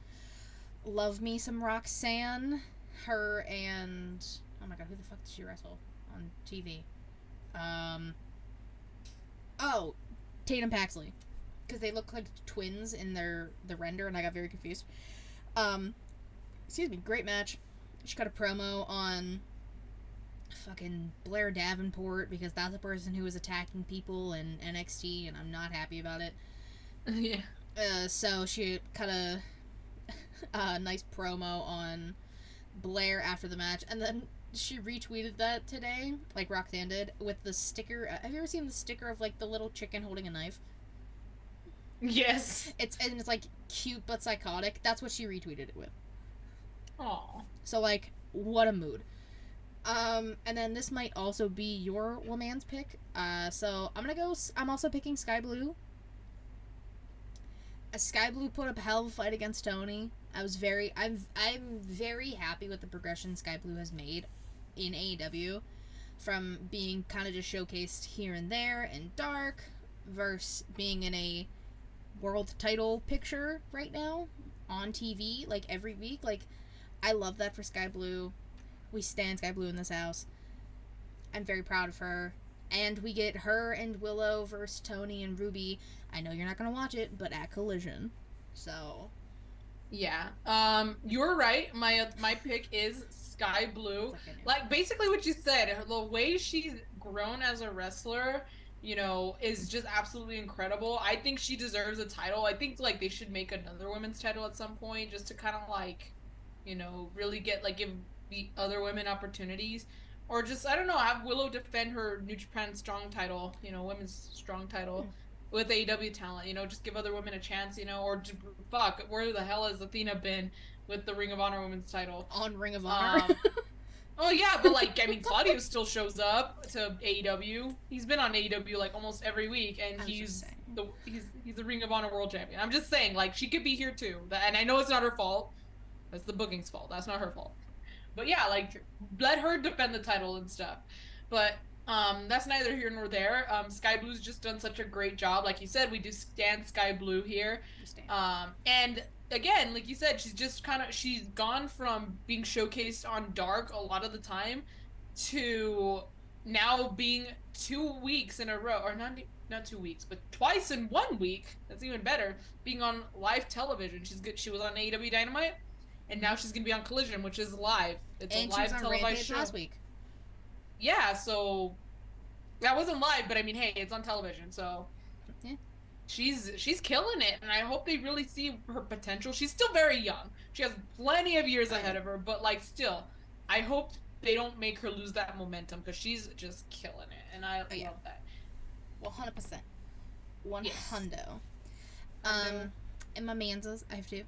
Love me some Roxanne. Her and oh my god, who the fuck did she wrestle on TV? Oh, Tatum Paxley, because they look like twins in the render, and I got very confused. Excuse me. Great match. She cut a promo on fucking Blair Davenport because that's the person who was attacking people in NXT, and I'm not happy about it. Yeah. So she cut a nice promo on Blair after the match, and then she retweeted that today, like Roxanne did, with the sticker. Have you ever seen the sticker of like the little chicken holding a knife? Yes. It's like cute but psychotic. That's what she retweeted it with. Aw. So like, what a mood. And then this might also be your woman's pick. So I'm also picking Sky Blue. Sky Blue put up a hell of a fight against Tony. I'm very happy with the progression Sky Blue has made in AEW, from being kind of just showcased here and there in Dark, versus being in a world title picture right now on TV, like every week. Like, I love that for Sky Blue. We stand Sky Blue in this house. I'm very proud of her. And we get her and Willow versus Tony and Ruby. I know you're not going to watch it, but at Collision. So. Yeah. You're right. My pick is Sky Blue. Like, basically what you said, the way she's grown as a wrestler, you know, is just absolutely incredible. I think she deserves a title. I think, like, they should make another women's title at some point, just to kind of, like, you know, really give the other women opportunities. Or just, I don't know, have Willow defend her New Japan Strong title, you know, women's strong title with AEW talent, you know, just give other women a chance, you know, or fuck, where the hell has Athena been with the Ring of Honor women's title? On Ring of Honor? Oh yeah, but like, I mean, Claudio still shows up to AEW. He's been on AEW like almost every week, and he's the Ring of Honor World Champion. I'm just saying, like, she could be here too. And I know it's not her fault. That's the booking's fault. That's not her fault. But yeah, like, let her defend the title and stuff. But that's neither here nor there. Sky Blue's just done such a great job. Like you said, we do stand Sky Blue here. And again, like you said, she's gone from being showcased on Dark a lot of the time to now being 2 weeks in a row, or not 2 weeks, but twice in 1 week. That's even better. Being on live television. She's good. She was on AEW Dynamite. And now she's gonna be on Collision, which is live. It's a live televised show. Last week. Yeah, so that wasn't live, but I mean, hey, it's on television, so yeah, she's killing it, and I hope they really see her potential. She's still very young. She has plenty of years ahead of her, but like, still, I hope they don't make her lose that momentum, because she's just killing it, and I love that. 100%. One yes. hundo. And my manzas, I have two.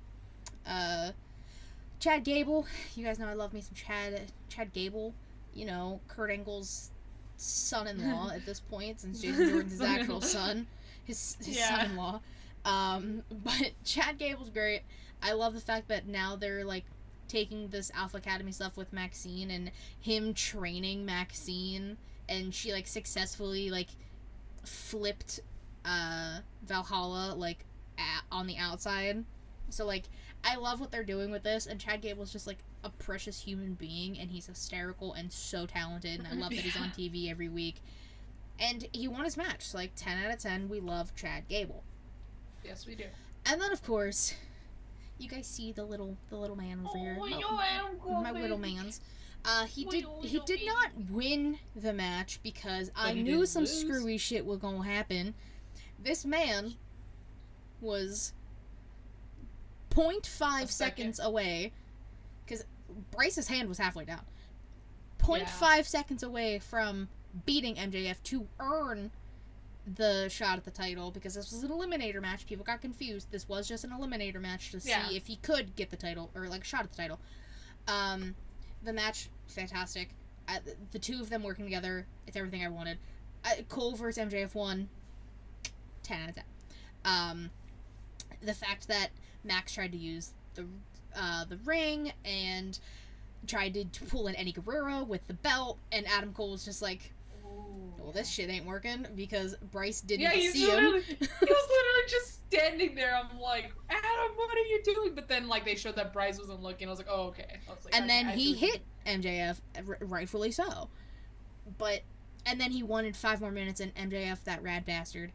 Chad Gable, you guys know I love me some Chad Gable, you know, Kurt Angle's son-in-law at this point, since Jason Jordan's his actual son, his son-in-law. But Chad Gable's great. I love the fact that now they're, like, taking this Alpha Academy stuff with Maxine, and him training Maxine, and she, like, successfully, like, flipped Valhalla, like, on the outside. So, like, I love what they're doing with this, and Chad Gable's just, like, a precious human being, and he's hysterical and so talented, and I love that he's on TV every week. And he won his match, so, like, 10 out of 10, we love Chad Gable. Yes, we do. And then, of course, you guys see the little man over here. My little man's. He did not win the match, because I knew some screwy shit was gonna happen. This man was 0.5 seconds away, because Bryce's hand was halfway down. 0.5 seconds away from beating MJF to earn the shot at the title, because this was an eliminator match. People got confused. This was just an eliminator match to see if he could get the title, or like a shot at the title. The match, fantastic. The two of them working together, it's everything I wanted. Cole versus MJF 1, 10 out of 10. The fact that Max tried to use the ring and tried to pull in Eddie Guerrero with the belt, and Adam Cole was just like, well, this shit ain't working, because Bryce didn't see him. He was literally just standing there. I'm like, Adam, what are you doing? But then, like, they showed that Bryce wasn't looking. I was like, oh, okay. And then he hit MJF, rightfully so. And then he wanted 5 more minutes, and MJF, that rad bastard,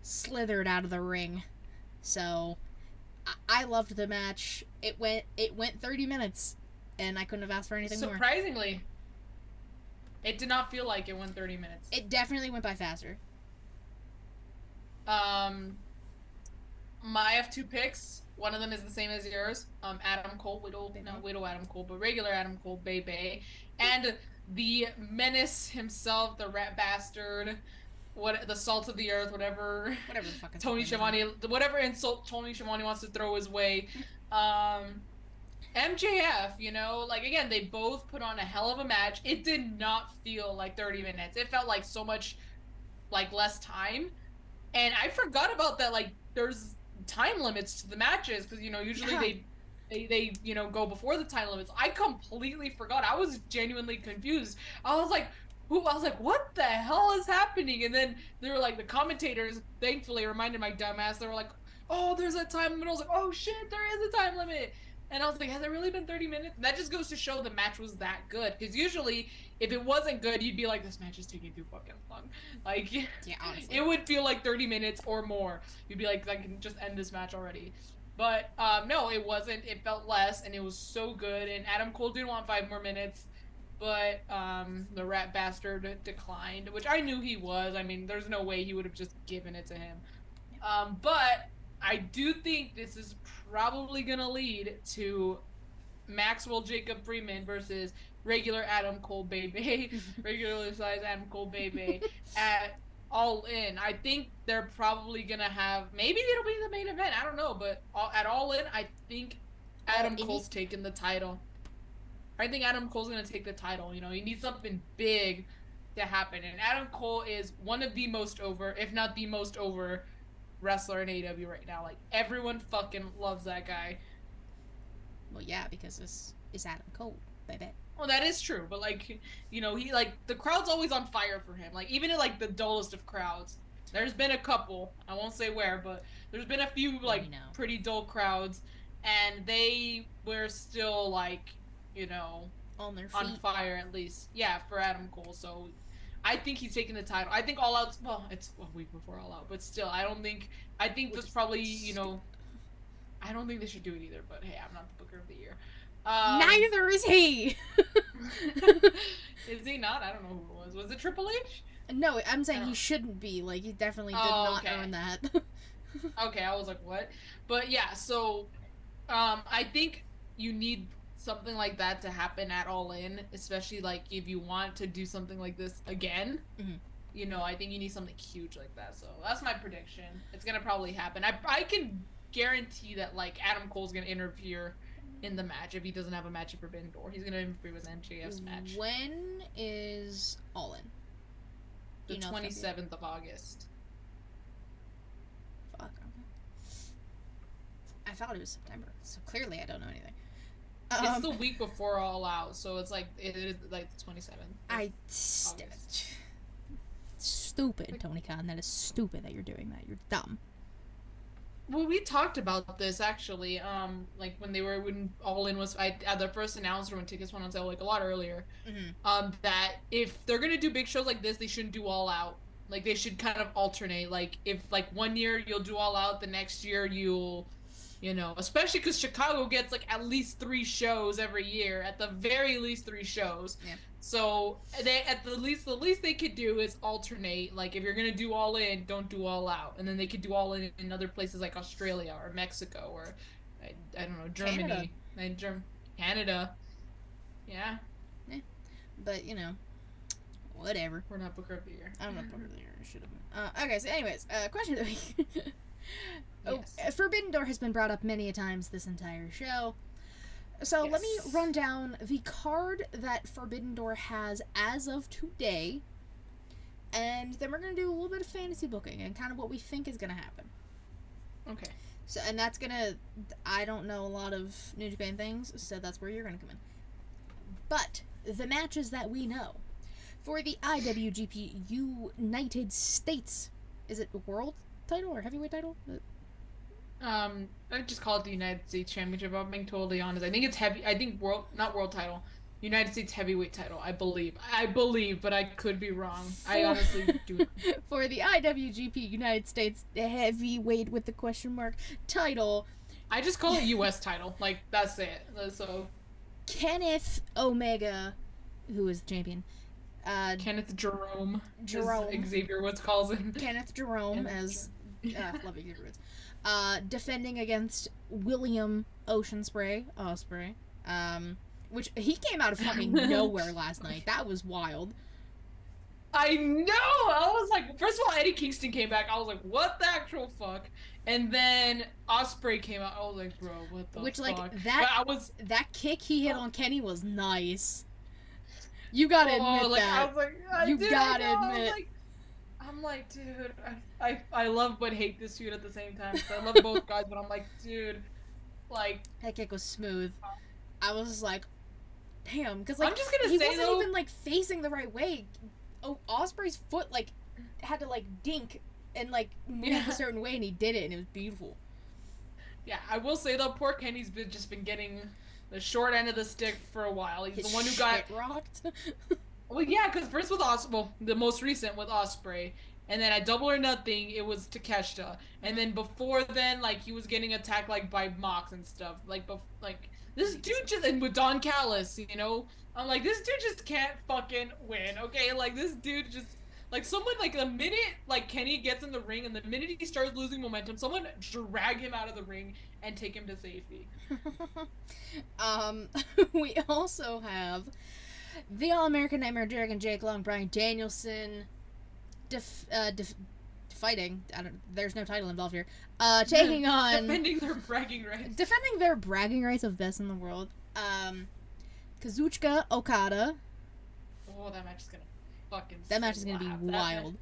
slithered out of the ring. So I loved the match. It went 30 minutes, and I couldn't have asked for anything more. Surprisingly, it did not feel like it went 30 minutes. It definitely went by faster. I have two picks. One of them is the same as yours. Adam Cole, Widow Adam Cole, but regular Adam Cole, Bay. And the menace himself, the rat bastard, the salt of the earth, whatever the fuck is Tony Schiavone, whatever insult Tony Schiavone wants to throw his way. MJF, you know, like, again, they both put on a hell of a match. It did not feel like 30 minutes. It felt like so much, like, less time. And I forgot about that, like, there's time limits to the matches, because, you know, usually they you know, go before the time limits. I completely forgot. I was genuinely confused. I was like, what the hell is happening? And then they were like, the commentators, thankfully, reminded my dumbass. They were like, oh, there's a time limit. I was like, oh shit, there is a time limit. And I was like, has it really been 30 minutes? And that just goes to show the match was that good. Because usually, if it wasn't good, you'd be like, this match is taking too fucking long. Like, yeah, honestly, it would feel like 30 minutes or more. You'd be like, I can just end this match already. But no, it wasn't. It felt less, and it was so good. And Adam Cole did want 5 more minutes, but the rat bastard declined, which I knew he was. I mean, there's no way he would have just given it to him. But I do think this is probably going to lead to Maxwell Jacob Freeman versus regular Adam Cole Bay, regular size Adam Cole Bay at All In. I think they're probably going to have, maybe it'll be the main event, I don't know, but at All In, I think Adam Cole's taking the title. I think Adam Cole's going to take the title. You know, he needs something big to happen. And Adam Cole is one of the most over, if not the most over, wrestler in AEW right now. Like, everyone fucking loves that guy. Well, yeah, because it's Adam Cole, baby. Well, that is true, but, like, you know, he, like, the crowd's always on fire for him. Like, even in, like, the dullest of crowds. There's been a couple, I won't say where, but there's been a few, like, pretty dull crowds, and they were still, like, you know, on their feet. On fire, at least. Yeah, for Adam Cole, so I think he's taking the title. I think All Out's, well, it's a week before All Out, but still, I think that's probably, you know, I don't think they should do it either, but hey, I'm not the Booker of the Year. Neither is he! Is he not? I don't know who it was. Was it Triple H? No, I'm saying he shouldn't be. Like, he definitely did not earn that. Okay, I was like, what? But yeah, so, I think you need something like that to happen at All In, especially, like, if you want to do something like this again. Mm-hmm. You know, I think you need something huge like that. So that's my prediction. It's gonna probably happen. I can guarantee that, like, Adam Cole's gonna interfere in the match if he doesn't have a match at Forbidden Door. He's gonna interfere with MJF's match. When is All In? The 27th of August. Fuck. I thought it was September, so clearly I don't know anything. It's the week before All Out, so it's like, it is like the 27th. Stupid, Tony Khan. That is stupid that you're doing that. You're dumb. Well, we talked about this actually, like when All In was, at the first announcement when tickets went on sale, like a lot earlier, that if they're gonna do big shows like this, they shouldn't do All Out. Like, they should kind of alternate. Like, if, like, one year you'll do All Out, the next year you'll, you know, especially because Chicago gets, like, at least 3 shows every year, at the very least 3 shows. Yeah. So they, at the least they could do is alternate. Like, if you're gonna do All In, don't do All Out, and then they could do All In other places like Australia or Mexico or I don't know, Germany, Canada. Yeah. But, you know, whatever. We're not Booker of the Year. I'm not Booker of the Year. I should have been. Okay. So, anyways, question of the week. Yes. Forbidden Door has been brought up many times this entire show. So let me run down the card that Forbidden Door has as of today, and then we're going to do a little bit of fantasy booking and kind of what we think is going to happen. Okay. So, and that's going to, I don't know a lot of New Japan things, so that's where you're going to come in. But the matches that we know for the IWGP United States, is it world title or heavyweight title? I just call it the United States Championship. I'm being totally honest. I think it's heavy. I think not world title, United States heavyweight title. I believe, but I could be wrong. I honestly do. For the IWGP United States heavyweight with the question mark title, I just call it U.S. title. Like, that's it. So, Kenneth Omega, who is the champion. Kenneth Jerome. Jerome. Xavier Woods calls him. Kenneth Jerome, as love Xavier Woods. Defending against William Oceanspray Osprey. Which he came out of fucking nowhere last night. That was wild. I know. I was like, first of all, Eddie Kingston came back. I was like, what the actual fuck? And then Osprey came out. I was like, bro, what the fuck? Like that kick he hit on Kenny was nice. You gotta admit that. I was like, you gotta admit. I'm like, dude, I love but hate this feud at the same time. I love both guys, but I'm like, dude, like that kick was smooth. I was just like, damn, because like I'm just gonna he say, wasn't even like facing the right way. Oh, Osprey's foot like had to like dink and like move a certain way, and he did it, and it was beautiful. Yeah, I will say though, poor Kenny's just been getting the short end of the stick for a while. He's the one who got rocked. Well, yeah, because first with the most recent with Osprey, and then at Double or Nothing, it was Takeshita, and then before then, like he was getting attacked like by Mox and stuff. Like this dude just, and with Don Callis, you know, I'm like, this dude just can't fucking win. Okay, like this dude just. Like, someone, like, the minute, like, Kenny gets in the ring and the minute he starts losing momentum, someone drag him out of the ring and take him to safety. We also have the All-American Nightmare Dragon, Jake Long, Bryan Danielson, fighting. There's no title involved here. Taking on... Defending their bragging rights. Defending their bragging rights of best in the world. Kazuchika Okada. Oh, that match is gonna fucking that match is gonna be wild.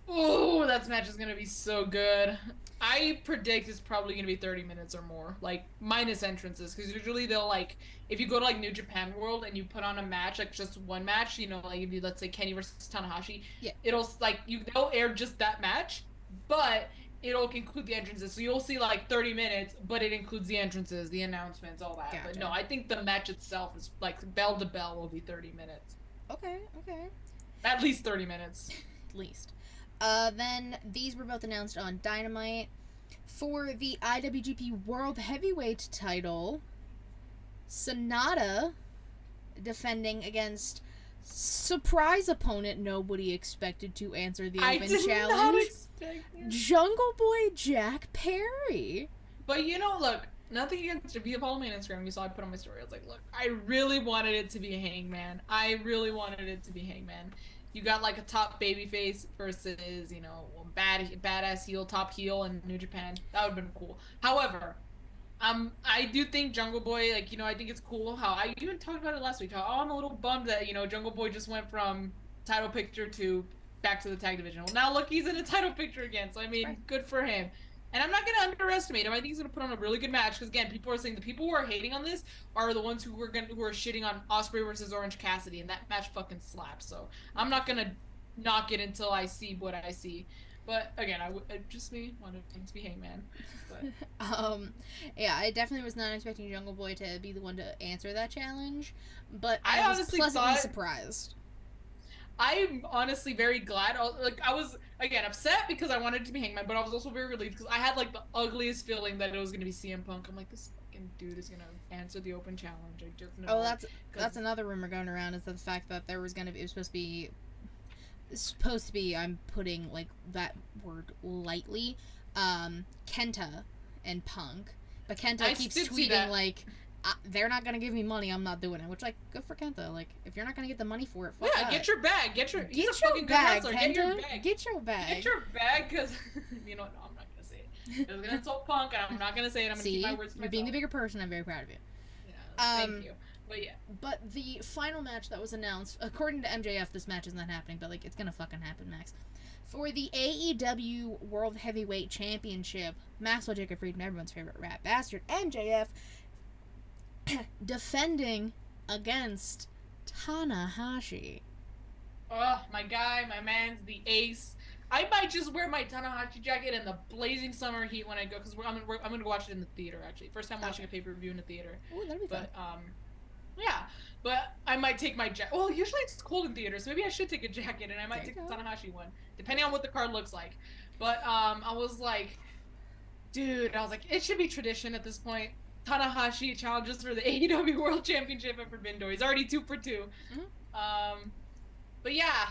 Oh, that match is gonna be so good. I predict it's probably gonna be 30 minutes or more, like minus entrances, because usually they'll like if you go to like New Japan World and you put on a match, like just one match, you know, like if you let's say Kenny versus Tanahashi, yeah, it'll like they'll air just that match, but it'll include the entrances, so you'll see like 30 minutes, but it includes the entrances, the announcements, all that. Gotcha. But no, I think the match itself is like bell to bell will be 30 minutes. Okay. At least 30 minutes. At least. Then these were both announced on Dynamite. For the IWGP World Heavyweight title, Sonata defending against surprise opponent nobody expected to answer the open challenge. Jungle Boy Jack Perry. But you know, look, nothing against, if you follow me on Instagram, you saw I put on my story. I was like, look, I really wanted it to be Hangman. You got like a top babyface versus, you know, badass heel, top heel in New Japan. That would have been cool. However, I do think Jungle Boy, like, you know, I think it's cool how I even talked about it last week. How I'm a little bummed that, you know, Jungle Boy just went from title picture to back to the tag division. Well, now look, he's in a title picture again. So I mean, good for him. And I'm not going to underestimate him. I think he's going to put on a really good match. Because, again, people are saying the people who are hating on this are the ones who are shitting on Osprey versus Orange Cassidy. And that match fucking slaps. So I'm not going to knock it until I see what I see. But, again, I just me wanted him to be Hangman. But. Yeah, I definitely was not expecting Jungle Boy to be the one to answer that challenge. But I was honestly pleasantly surprised. I'm honestly very glad. I was, again, upset because I wanted it to be Hangman, but I was also very relieved because I had, like, the ugliest feeling that it was going to be CM Punk. I'm like, this fucking dude is going to answer the open challenge. I just know. Oh, that's another rumor going around, is the fact that it was supposed to be, I'm putting, like, that word lightly, Kenta and Punk. But Kenta keeps tweeting, like, they're not gonna give me money, I'm not doing it. Which, like, good for Kenta. Like, if you're not gonna get the money for it, fuck that. Get your bag. He's a fucking good wrestler. Get your bag. Get your bag. Get your bag, because, you know what, no, I'm not gonna say it. I was gonna insult Punk, and I'm not gonna say it. I'm gonna keep my words to myself. You're being the bigger person, I'm very proud of you. Yeah, thank you. But yeah. But the final match that was announced, according to MJF, this match is not happening, but, like, it's gonna fucking happen, Max. For the AEW World Heavyweight Championship, Maxwell Jacob Friedman, everyone's favorite rat bastard, MJF, defending against Tanahashi. Oh, my guy, my man's the ace. I might just wear my Tanahashi jacket in the blazing summer heat when I go, because I'm gonna go watch it in the theater, actually. First time watching a pay-per-view in the theater. Ooh, that'd be fun. Yeah, but I might take my jacket. Well, usually it's cold in theaters, so maybe I should take a jacket, and I might take the Tanahashi one, depending on what the card looks like. But I was like, dude, it should be tradition at this point. Tanahashi challenges for the AEW World Championship at Forbidden Door. He's already 2 for 2. Mm-hmm. But yeah,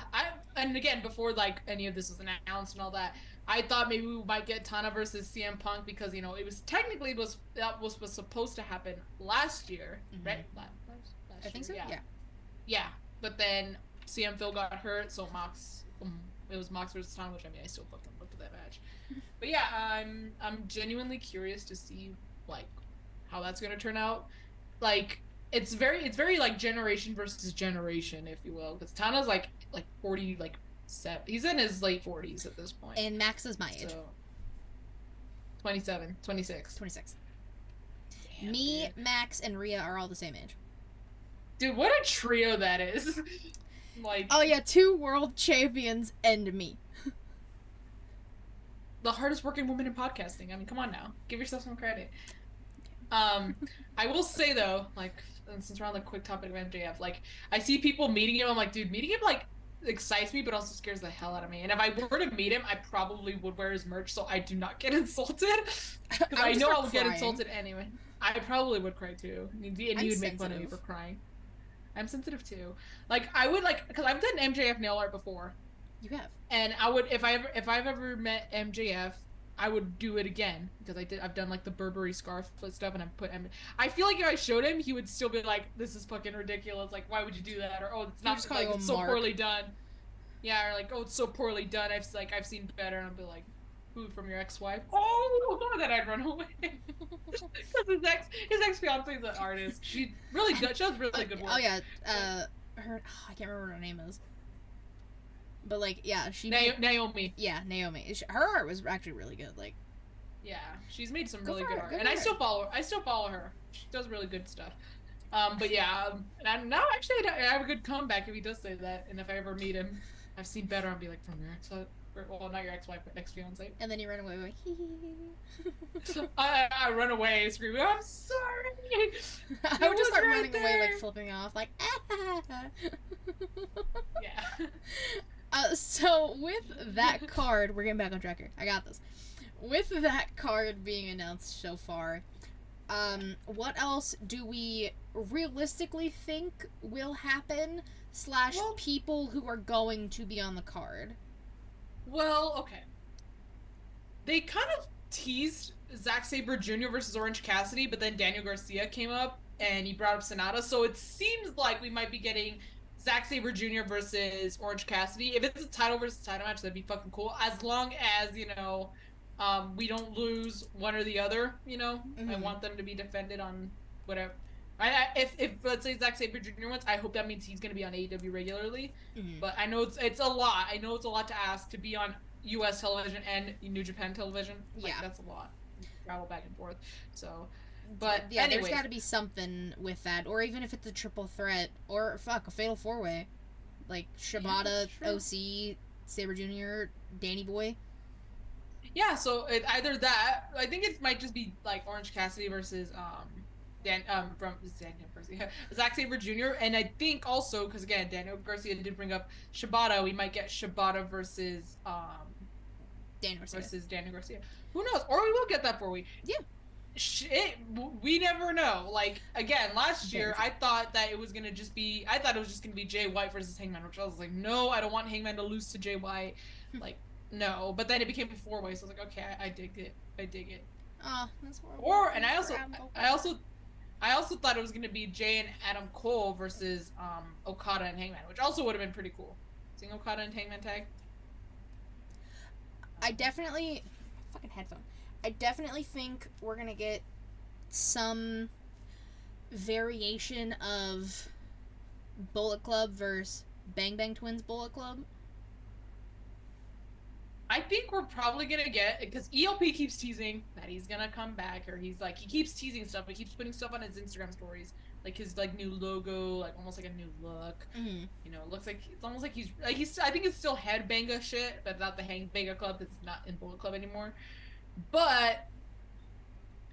and again before like any of this was announced and all that, I thought maybe we might get Tana versus CM Punk because it was technically was supposed to happen last year, right? Last I think year, so. Yeah. Yeah. But then CM Phil got hurt, so it was Mox versus Tana, which I mean I still fucking looked at that match. But yeah, I'm genuinely curious to see like how that's gonna turn out. Like it's very like generation versus generation, if you will, because Tana's like 40, like seven. He's in his late 40s at this point. And Max is my age. So 27, 26. 26. Damn, Me, dude. Max, and Rhea are all the same age. Dude, what a trio that is. Like, oh yeah, 2 world champions and me. the hardest working woman in podcasting. I mean, come on now, give yourself some credit. I will say though, like, since we're on the quick topic of MJF, like, I see people meeting him. I'm like, dude, meeting him like excites me, but also scares the hell out of me. And if I were to meet him, I probably would wear his merch so I do not get insulted, because I know I would get insulted anyway. I probably would cry too, and he would make fun of me for crying. I'm sensitive too. Like, I would like, because I've done MJF nail art before. You have. And I would, if I've ever met MJF, I would do it again, because I've done like the Burberry scarf stuff, and I feel like if I showed him, he would still be like, this is fucking ridiculous, like, why would you do that? Or, oh, it's not, like, it's so poorly done. Yeah, or like, oh, it's so poorly done, I've seen better. And I'll be like, who, from your ex-wife? Oh, then I'd run away. Because his ex-fiance is an artist. She really good. She does really good work. Oh yeah, I can't remember what her name is. But like, yeah, Naomi. Yeah, Naomi. Her art was actually really good. Like, yeah, she's made some really good art, and I still follow her. She does really good stuff. But yeah, and now actually I have a good comeback if he does say that, and if I ever meet him, I've seen better. I'll be like, from your ex, well, not your ex-wife, but ex-fiance. And then you run away like, hee hee. I run away screaming, I'm sorry. I would just start running away, like flipping off, like, yeah. So with that card, we're getting back on track here. I got this. With that card being announced so far, what else do we realistically think will happen? / people who are going to be on the card. Well, okay. They kind of teased Zack Sabre Jr. versus Orange Cassidy, but then Daniel Garcia came up and he brought up Sonata, so it seems like we might be getting Zack Sabre Jr. versus Orange Cassidy. If it's a title versus title match, that'd be fucking cool. As long as, we don't lose one or the other, I want them to be defended on whatever. If let's say Zack Sabre Jr. wins, I hope that means he's going to be on AEW regularly. But I know it's a lot. I know it's a lot to ask to be on US television and New Japan television. Like, yeah, that's a lot. Travel back and forth. So, but yeah, anyways, there's got to be something with that, or even if it's a triple threat, or a fatal 4-way, like Shibata, OC, Sabre Jr., Danny Boy. Yeah, so either that. I think it might just be like Orange Cassidy versus Daniel Garcia, Zack Sabre Jr. And I think also, because again, Daniel Garcia did bring up Shibata, we might get Shibata versus Daniel Garcia. Who knows? Or we will get that 4-way. Yeah. We never know. Like, again, last year I thought it was just gonna be Jay White versus Hangman, which I was like, no, I don't want Hangman to lose to Jay White. Like, no. But then it became a 4-way, so I was like, okay, I dig it. Oh, that's horrible. And I also thought it was gonna be Jay and Adam Cole versus Okada and Hangman, which also would have been pretty cool. Seeing Okada and Hangman tag. I definitely think we're gonna get some variation of Bullet Club versus Bang Bang Twins Bullet Club. I think we're probably gonna get, because ELP keeps teasing that he's gonna come back, or he keeps teasing stuff. He keeps putting stuff on his Instagram stories, like his new logo, like almost like a new look. Mm-hmm. It looks like it's almost like he's I think it's still Headbanga shit, but not the Banga Club that's not in Bullet Club anymore. But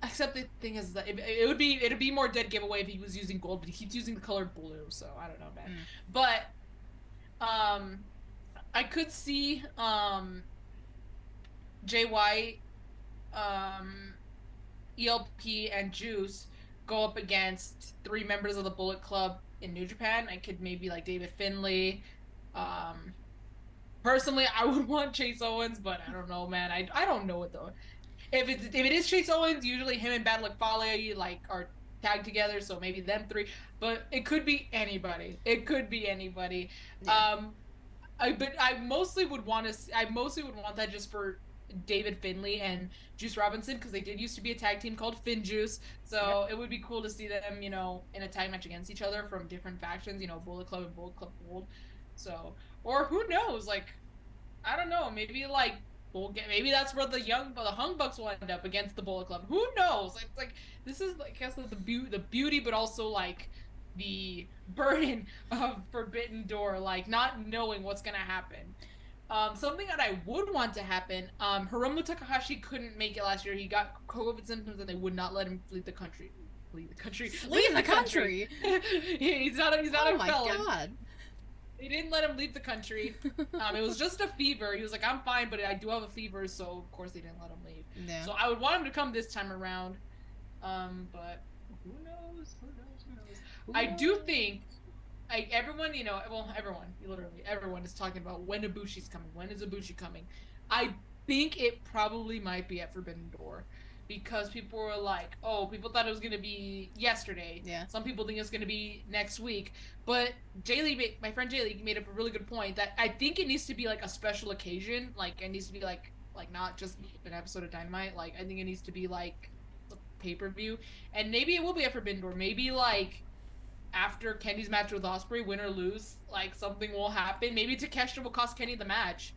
except the thing is that it'd be more dead giveaway if he was using gold, but he keeps using the color blue, so I don't know, man. But I could see Jay White ELP and Juice go up against three members of the Bullet Club in New Japan. I could maybe like David Finlay. Um, Personally, I would want Chase Owens, but I don't know, man. I don't know what though. If it is Chase Owens, usually him and Bad Luck Fale like are tagged together, so maybe them three. But it could be anybody. It could be anybody. Yeah. I mostly would want that just for David Finlay and Juice Robinson because they did used to be a tag team called Fin Juice. Yep. So it would be cool to see them, in a tag match against each other from different factions, Bullet Club and Bullet Club Gold. So, or who knows, like I don't know, maybe like maybe that's where the Hung Bucks will end up against the Bullet Club. Who knows? It's like this is like I guess the beauty, but also like the burden of Forbidden Door, like not knowing what's gonna happen. Something that I would want to happen. Hiromu Takahashi couldn't make it last year. He got COVID symptoms, and they would not let him leave the country. Leave the country. Leave the country. He's not a Oh my felon. god. They didn't let him leave the country. It was just a fever. He was like, I'm fine, but I do have a fever, so of course they didn't let him leave. Yeah. So I would want him to come this time around. But who knows? Who knows? Who knows? I do think everyone, literally everyone is talking about when Ibushi's coming. When is Ibushi coming? I think it probably might be at Forbidden Door. Because people were like, oh, people thought it was going to be yesterday. Yeah. Some people think it's going to be next week. But my friend Jay Lee made up a really good point that I think it needs to be like a special occasion. Like it needs to be like not just an episode of Dynamite. Like I think it needs to be like a pay-per-view. And maybe it will be at Forbidden Door. Maybe like after Kenny's match with Ospreay, win or lose, like something will happen. Maybe Takeshita will cost Kenny the match.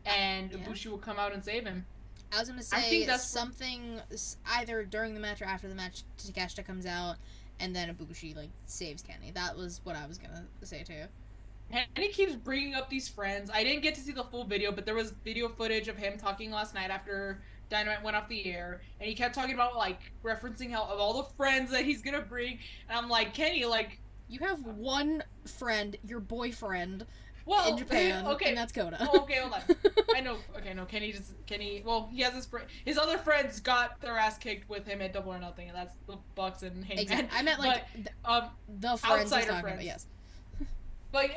And Ibushi will come out and save him. I was gonna say something either during the match or after the match. Takeshita comes out, and then Ibushi like saves Kenny. That was what I was gonna say too. Kenny keeps bringing up these friends. I didn't get to see the full video, but there was video footage of him talking last night after Dynamite went off the air, and he kept talking about like referencing how of all the friends that he's gonna bring. And I'm like, Kenny, like you have one friend, your boyfriend. Well, in Japan, okay, and that's Kota. Oh, okay, hold on. I know. Okay, no, Kenny. Well, he has his other friends got their ass kicked with him at Double or Nothing, and that's the Bucks and Hangman. Exactly. I meant like the friends he's talking about. Yes. But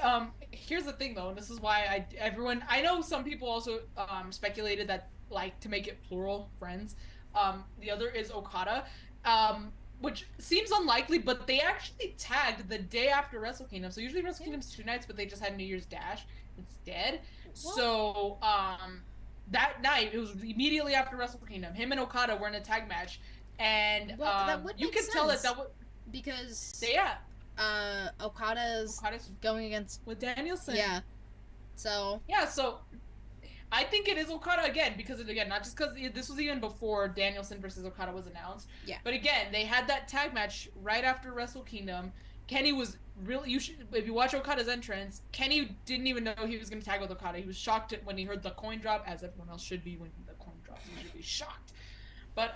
here's the thing though, and this is why I know some people also speculated that like to make it plural friends. The other is Okada. Which seems unlikely, but they actually tagged the day after Wrestle Kingdom. So usually Wrestle Kingdom's 2 nights, but they just had New Year's Dash instead. What? So that night, it was immediately after Wrestle Kingdom. Him and Okada were in a tag match, and you can tell that would because Okada's going against with Danielson. Yeah. So I think it is Okada again, because again, not just because this was even before Danielson versus Okada was announced. Yeah. But again, they had that tag match right after Wrestle Kingdom. Kenny was really, if you watch Okada's entrance, Kenny didn't even know he was going to tag with Okada. He was shocked when he heard the coin drop, as everyone else should be when the coin drops. He should be shocked. But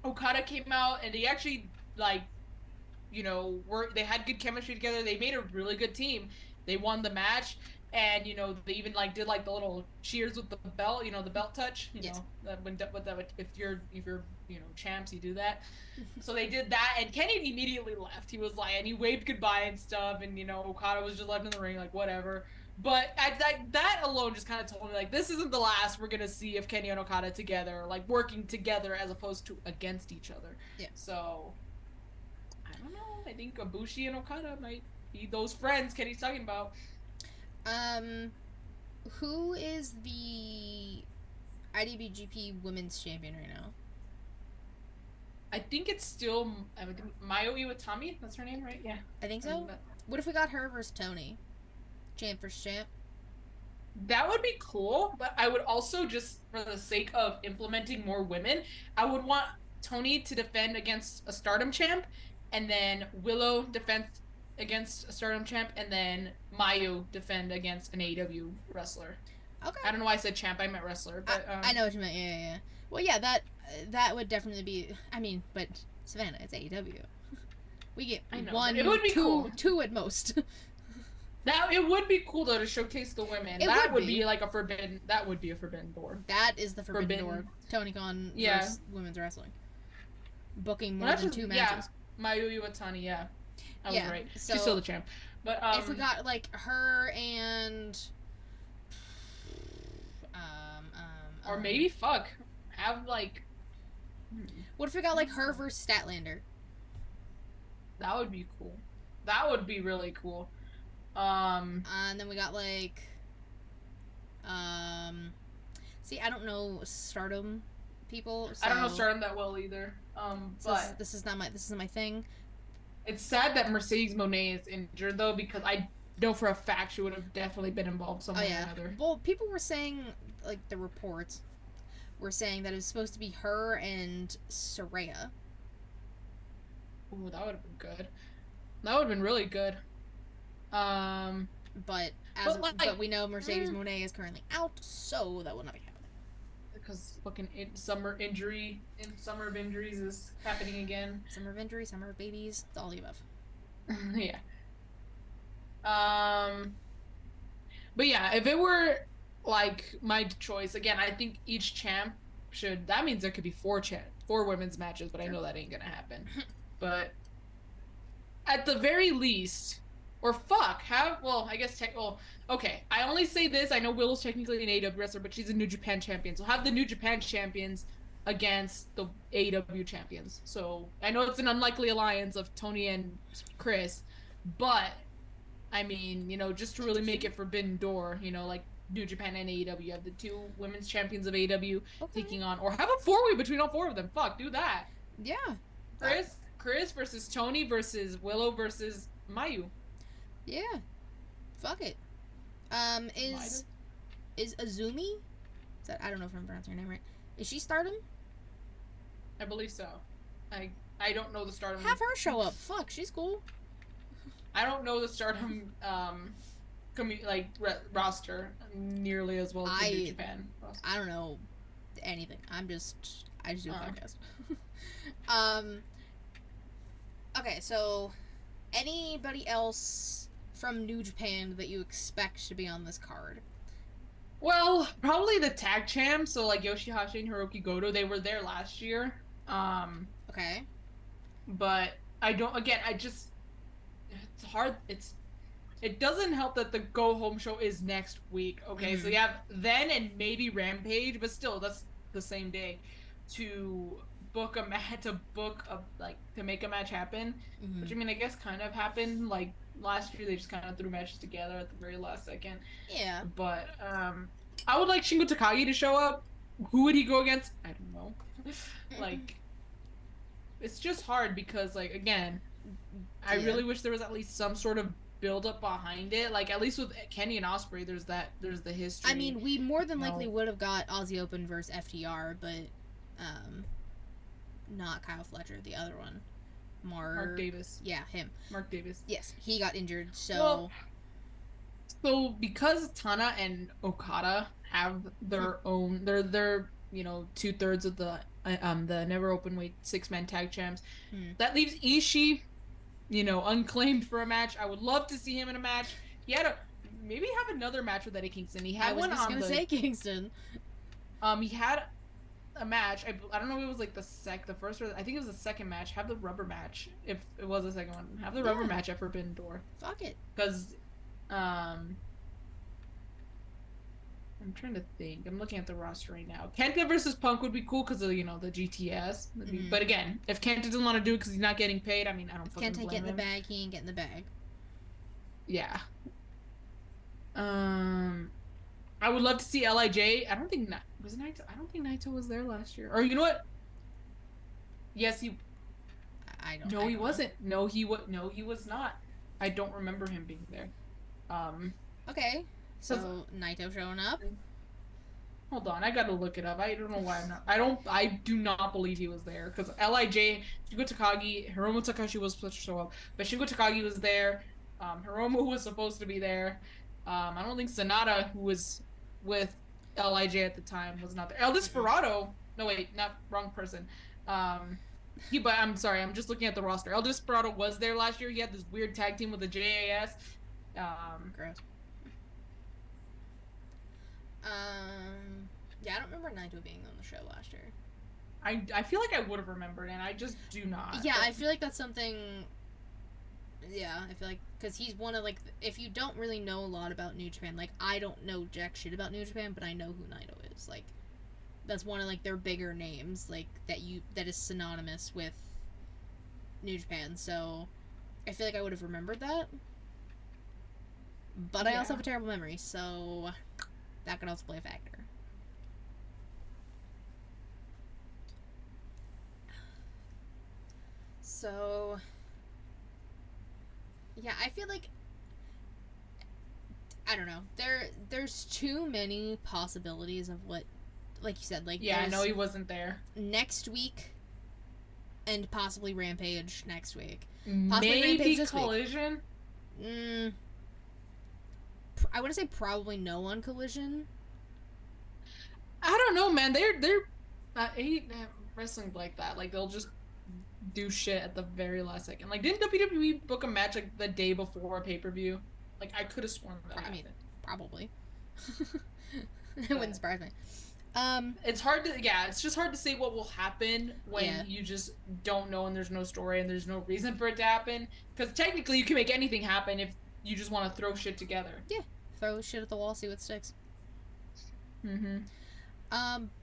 Okada came out, and they actually they had good chemistry together. They made a really good team. They won the match. And they even did the little cheers with the belt, the belt touch. Yes. If you're champs, you do that. So they did that, and Kenny immediately left. He was and he waved goodbye and stuff, and Okada was just left in the ring, whatever. But that alone just kind of told me this isn't the last we're gonna see of Kenny and Okada together, working together as opposed to against each other. Yeah. So I don't know. I think Ibushi and Okada might be those friends Kenny's talking about. Who is the IWGP Women's Champion right now? I think it's still Mayo Iwatani. That's her name, right? Yeah. I think so. What if we got her versus Tony? Champ versus champ? That would be cool, but I would also, just for the sake of implementing more women, I would want Tony to defend against a Stardom champ, and then Willow defend against a Stardom champ, and then Mayu defend against an AEW wrestler. Okay. I don't know why I said champ. I meant wrestler. But I know what you meant. Yeah. Well, yeah, that would definitely be. I mean, but Savannah, it's AEW. We get one, it would be two at most. Now it would be cool though to showcase the women. That would be a forbidden. That would be a forbidden door. That is the forbidden door. Tony Khan versus women's wrestling. booking Well, more that's than just, two yeah, matches. Mayu Iwatani, yeah. I was Yeah, right. She's still so the champ. But, if we got, like, her and... or maybe, fuck, have, like... What if we got, like, her versus Statlander? That would be cool. That would be really cool. And then we got, like... See, I don't know Stardom people, so... I don't know Stardom that well either. So But this is not my thing. it's sad that Mercedes Monet is injured though, because I know for a fact she would have definitely been involved some way or another. Well, people were saying, like, the reports were saying that it was supposed to be her and Saraya. Ooh, that would have been good. That would have been really good. But we know Mercedes Monet is currently out, so that will not be happening. Because fucking summer of injuries is happening again. Summer of injury, summer of babies, it's all the above. Yeah. But yeah, if it were like my choice again, I think each champ should. That means there could be four women's matches, but I know that ain't gonna happen. But at the very least, or fuck, I guess okay, I only say this, I know Willow's technically an AEW wrestler, but she's a New Japan champion, so have the New Japan champions against the AEW champions. So I know it's an unlikely alliance of Tony and Chris, but I mean, just to really make it forbidden door, like New Japan and AEW, you have the two women's champions of AEW taking on, or have a four-way between all four of them. Fuck, do that. Yeah. Chris versus Tony versus Willow versus Mayu. Yeah. Fuck it. Is Azumi? I don't know if I'm pronouncing her name right. Is she Stardom? I believe so. I don't know the Stardom. Have her show up. Fuck, she's cool. I don't know the Stardom roster nearly as well as the New Japan roster. I don't know anything. I just do a podcast. Okay, so anybody else from New Japan that you expect to be on this card? Well, probably the tag champs, so like Yoshihashi and Hiroki Goto, they were there last year. Okay. But it's hard. It doesn't help that the Go Home show is next week. Okay, so you have then and maybe Rampage, but still, that's the same day to book a match, to make a match happen. Which I mean, I guess kind of happened. Like last year, they just kind of threw matches together at the very last second. Yeah. But I would like Shingo Takagi to show up. Who would he go against? I don't know. Like, it's just hard because, like, again, I really wish there was at least some sort of build up behind it. Like, at least with Kenny and Ospreay, there's the history. I mean, we more than likely would have got Aussie Open versus FTR, but not Kyle Fletcher, the other one. Mark Davis. Yeah, him. Mark Davis. Yes, he got injured, so... So because Tana and Okada have their own... They're 2/3 of the Never Openweight 6-man tag champs. That leaves Ishii, unclaimed for a match. I would love to see him in a match. He had maybe have another match with Eddie Kingston. He had one on I was just gonna say Kingston. He had a match. I don't know if it was like the first, or I think it was the second match. Have the rubber match if it was the second one. Have the rubber match at Forbidden Door. Fuck it. Because, I'm trying to think. I'm looking at the roster right now. Kenta versus Punk would be cool because of the GTS. But again, if Kenta doesn't want to do it because he's not getting paid, I mean, I don't fucking blame him. Kenta getting the bag, he ain't getting the bag. Yeah. I would love to see Lij. I don't think Naito was there last year. Or you know what? Yes, he. I don't. No, he wasn't. No, he was not. I don't remember him being there. Okay. So Naito showing up. Hold on, I gotta look it up. I don't know why I'm not. I do not believe he was there because Lij, Shingo Takagi, Hiromu Takahashi was supposed to show up, but Shingo Takagi was there. Hiromu was supposed to be there. I don't think Sonata, who was with Lij at the time, was not there. El Desperado. No wait, wrong person. But I'm sorry, I'm just looking at the roster. El Desperado was there last year. He had this weird tag team with the JAS. Gross. Yeah, I don't remember Naito being on the show last year. I feel like I would have remembered, and I just do not. Yeah, But I feel like that's something. Yeah, I feel like because he's one of like if you don't really know a lot about New Japan, like I don't know jack shit about New Japan, but I know who Naito is. Like that's one of like their bigger names, like that is synonymous with New Japan. So I feel like I would have remembered that. But I also have a terrible memory, so that could also play a factor. So yeah, I feel like I don't know. There's too many possibilities of what, like you said, like yeah, I know he wasn't there. Next week, and possibly Rampage next week. Possibly Maybe Rampage this Collision. Week. I would say probably no on Collision. I don't know, man. They're I hate wrestling like that. Like they'll just do shit at the very last second. Like didn't WWE book a match like the day before a pay-per-view? Like I could have sworn that happened. Probably. It wouldn't surprise me. It's hard to it's just hard to say what will happen when you just don't know and there's no story and there's no reason for it to happen. Because technically you can make anything happen if you just want to throw shit together. Yeah, throw shit at the wall, see what sticks. Mm-hmm.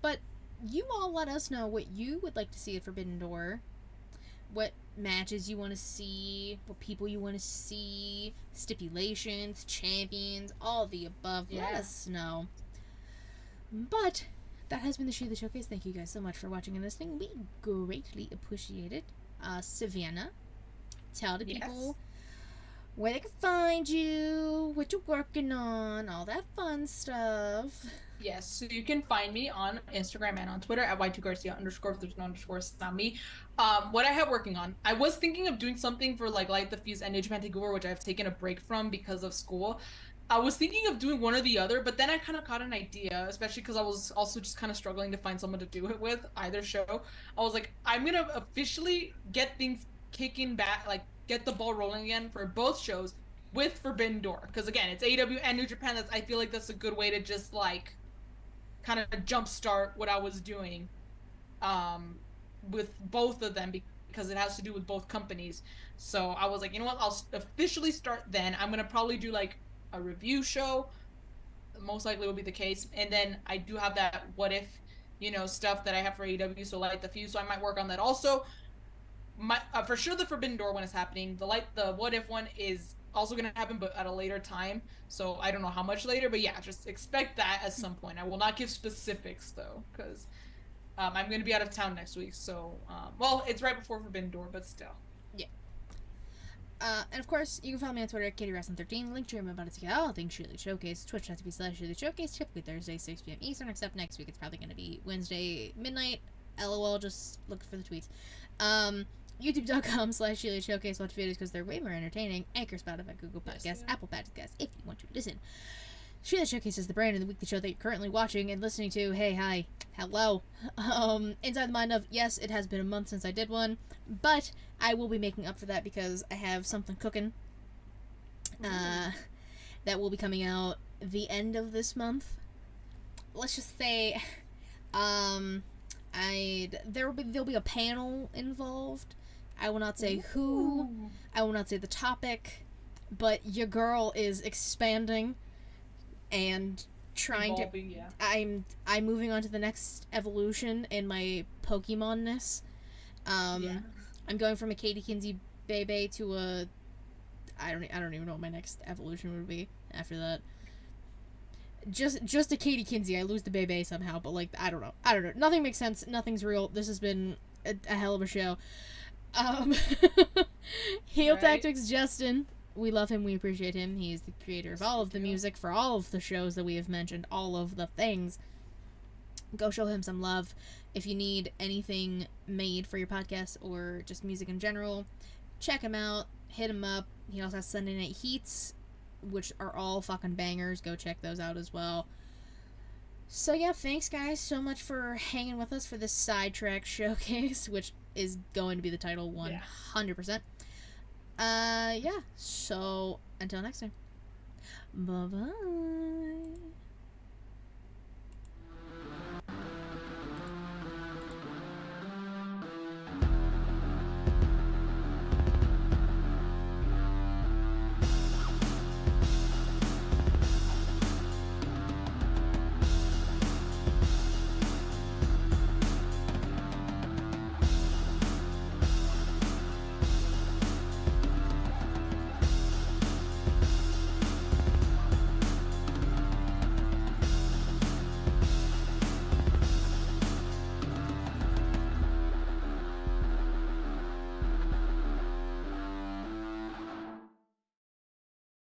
But you all let us know what you would like to see at Forbidden Door. What matches you want to see, what people you want to see, stipulations, champions, all the above. Yeah. Let us know. But that has been the ShElite Showcase. Thank you guys so much for watching and listening. We greatly appreciate it. Savannah, tell the people where they can find you, what you're working on, all that fun stuff. Yes, so you can find me on Instagram and on Twitter at y2garcia_. If there's no underscore, it's not me. What I have working on, I was thinking of doing something for like Light the Fuse and New Japan Takeover, which I've taken a break from because of school. I was thinking of doing one or the other, but then I kind of caught an idea, especially because I was also just kind of struggling to find someone to do it with either show. I was like, I'm gonna officially get things kicking back, like get the ball rolling again for both shows with Forbidden Door, because again, it's AEW and New Japan. I feel like that's a good way to just like kind of jumpstart what I was doing with both of them because it has to do with both companies. So I was like, you know what? I'll officially start then. I'm going to probably do like a review show. Most likely will be the case. And then I do have that what if, stuff that I have for AEW. So Light the Fuse. So I might work on that also. For sure the Forbidden Door one is happening. The what if one is also going to happen, but at a later time. So I don't know how much later, but yeah, just expect that at some point. I will not give specifics though, because I'm going to be out of town next week. So, well, it's right before Forbidden Door, but still. Yeah. And of course, you can follow me on Twitter at KatieWrestling13. Link to your about it to get all things ShElite Showcase. Twitch.tv/ShElite Showcase. Typically Thursday, 6 p.m. Eastern. Except next week, it's probably going to be Wednesday midnight. LOL. Just look for the tweets. YouTube.com/ShElite Showcase. Watch videos because they're way more entertaining. Anchor, Spotify, Google Podcasts, Apple Podcasts. If you want to listen. ShElite Showcase is the brand of the weekly show that you're currently watching and listening to. Hey, hi, hello. Inside the mind of, yes, it has been a month since I did one, but I will be making up for that because I have something cooking that will be coming out the end of this month. Let's just say, there'll be a panel involved. I will not say who. I will not say the topic, but your girl is expanding and trying I'm moving on to the next evolution in my Pokemon-ness. I'm going from a Katie Kinsey Bebe to a I don't even know what my next evolution would be after that. Just a Katie Kinsey. I lose the Bebe somehow, but like I don't know. Nothing makes sense. Nothing's real. This has been a hell of a show. Heel Tactics Justin. We love him. We appreciate him. He's the creator of all of the music for all of the shows that we have mentioned. All of the things. Go show him some love. If you need anything made for your podcast or just music in general, check him out. Hit him up. He also has Sunday Night Heats, which are all fucking bangers. Go check those out as well. So yeah, thanks guys so much for hanging with us for this Sidetrack Showcase, which is going to be the title 100%. Yeah, so until next time. Bye-bye.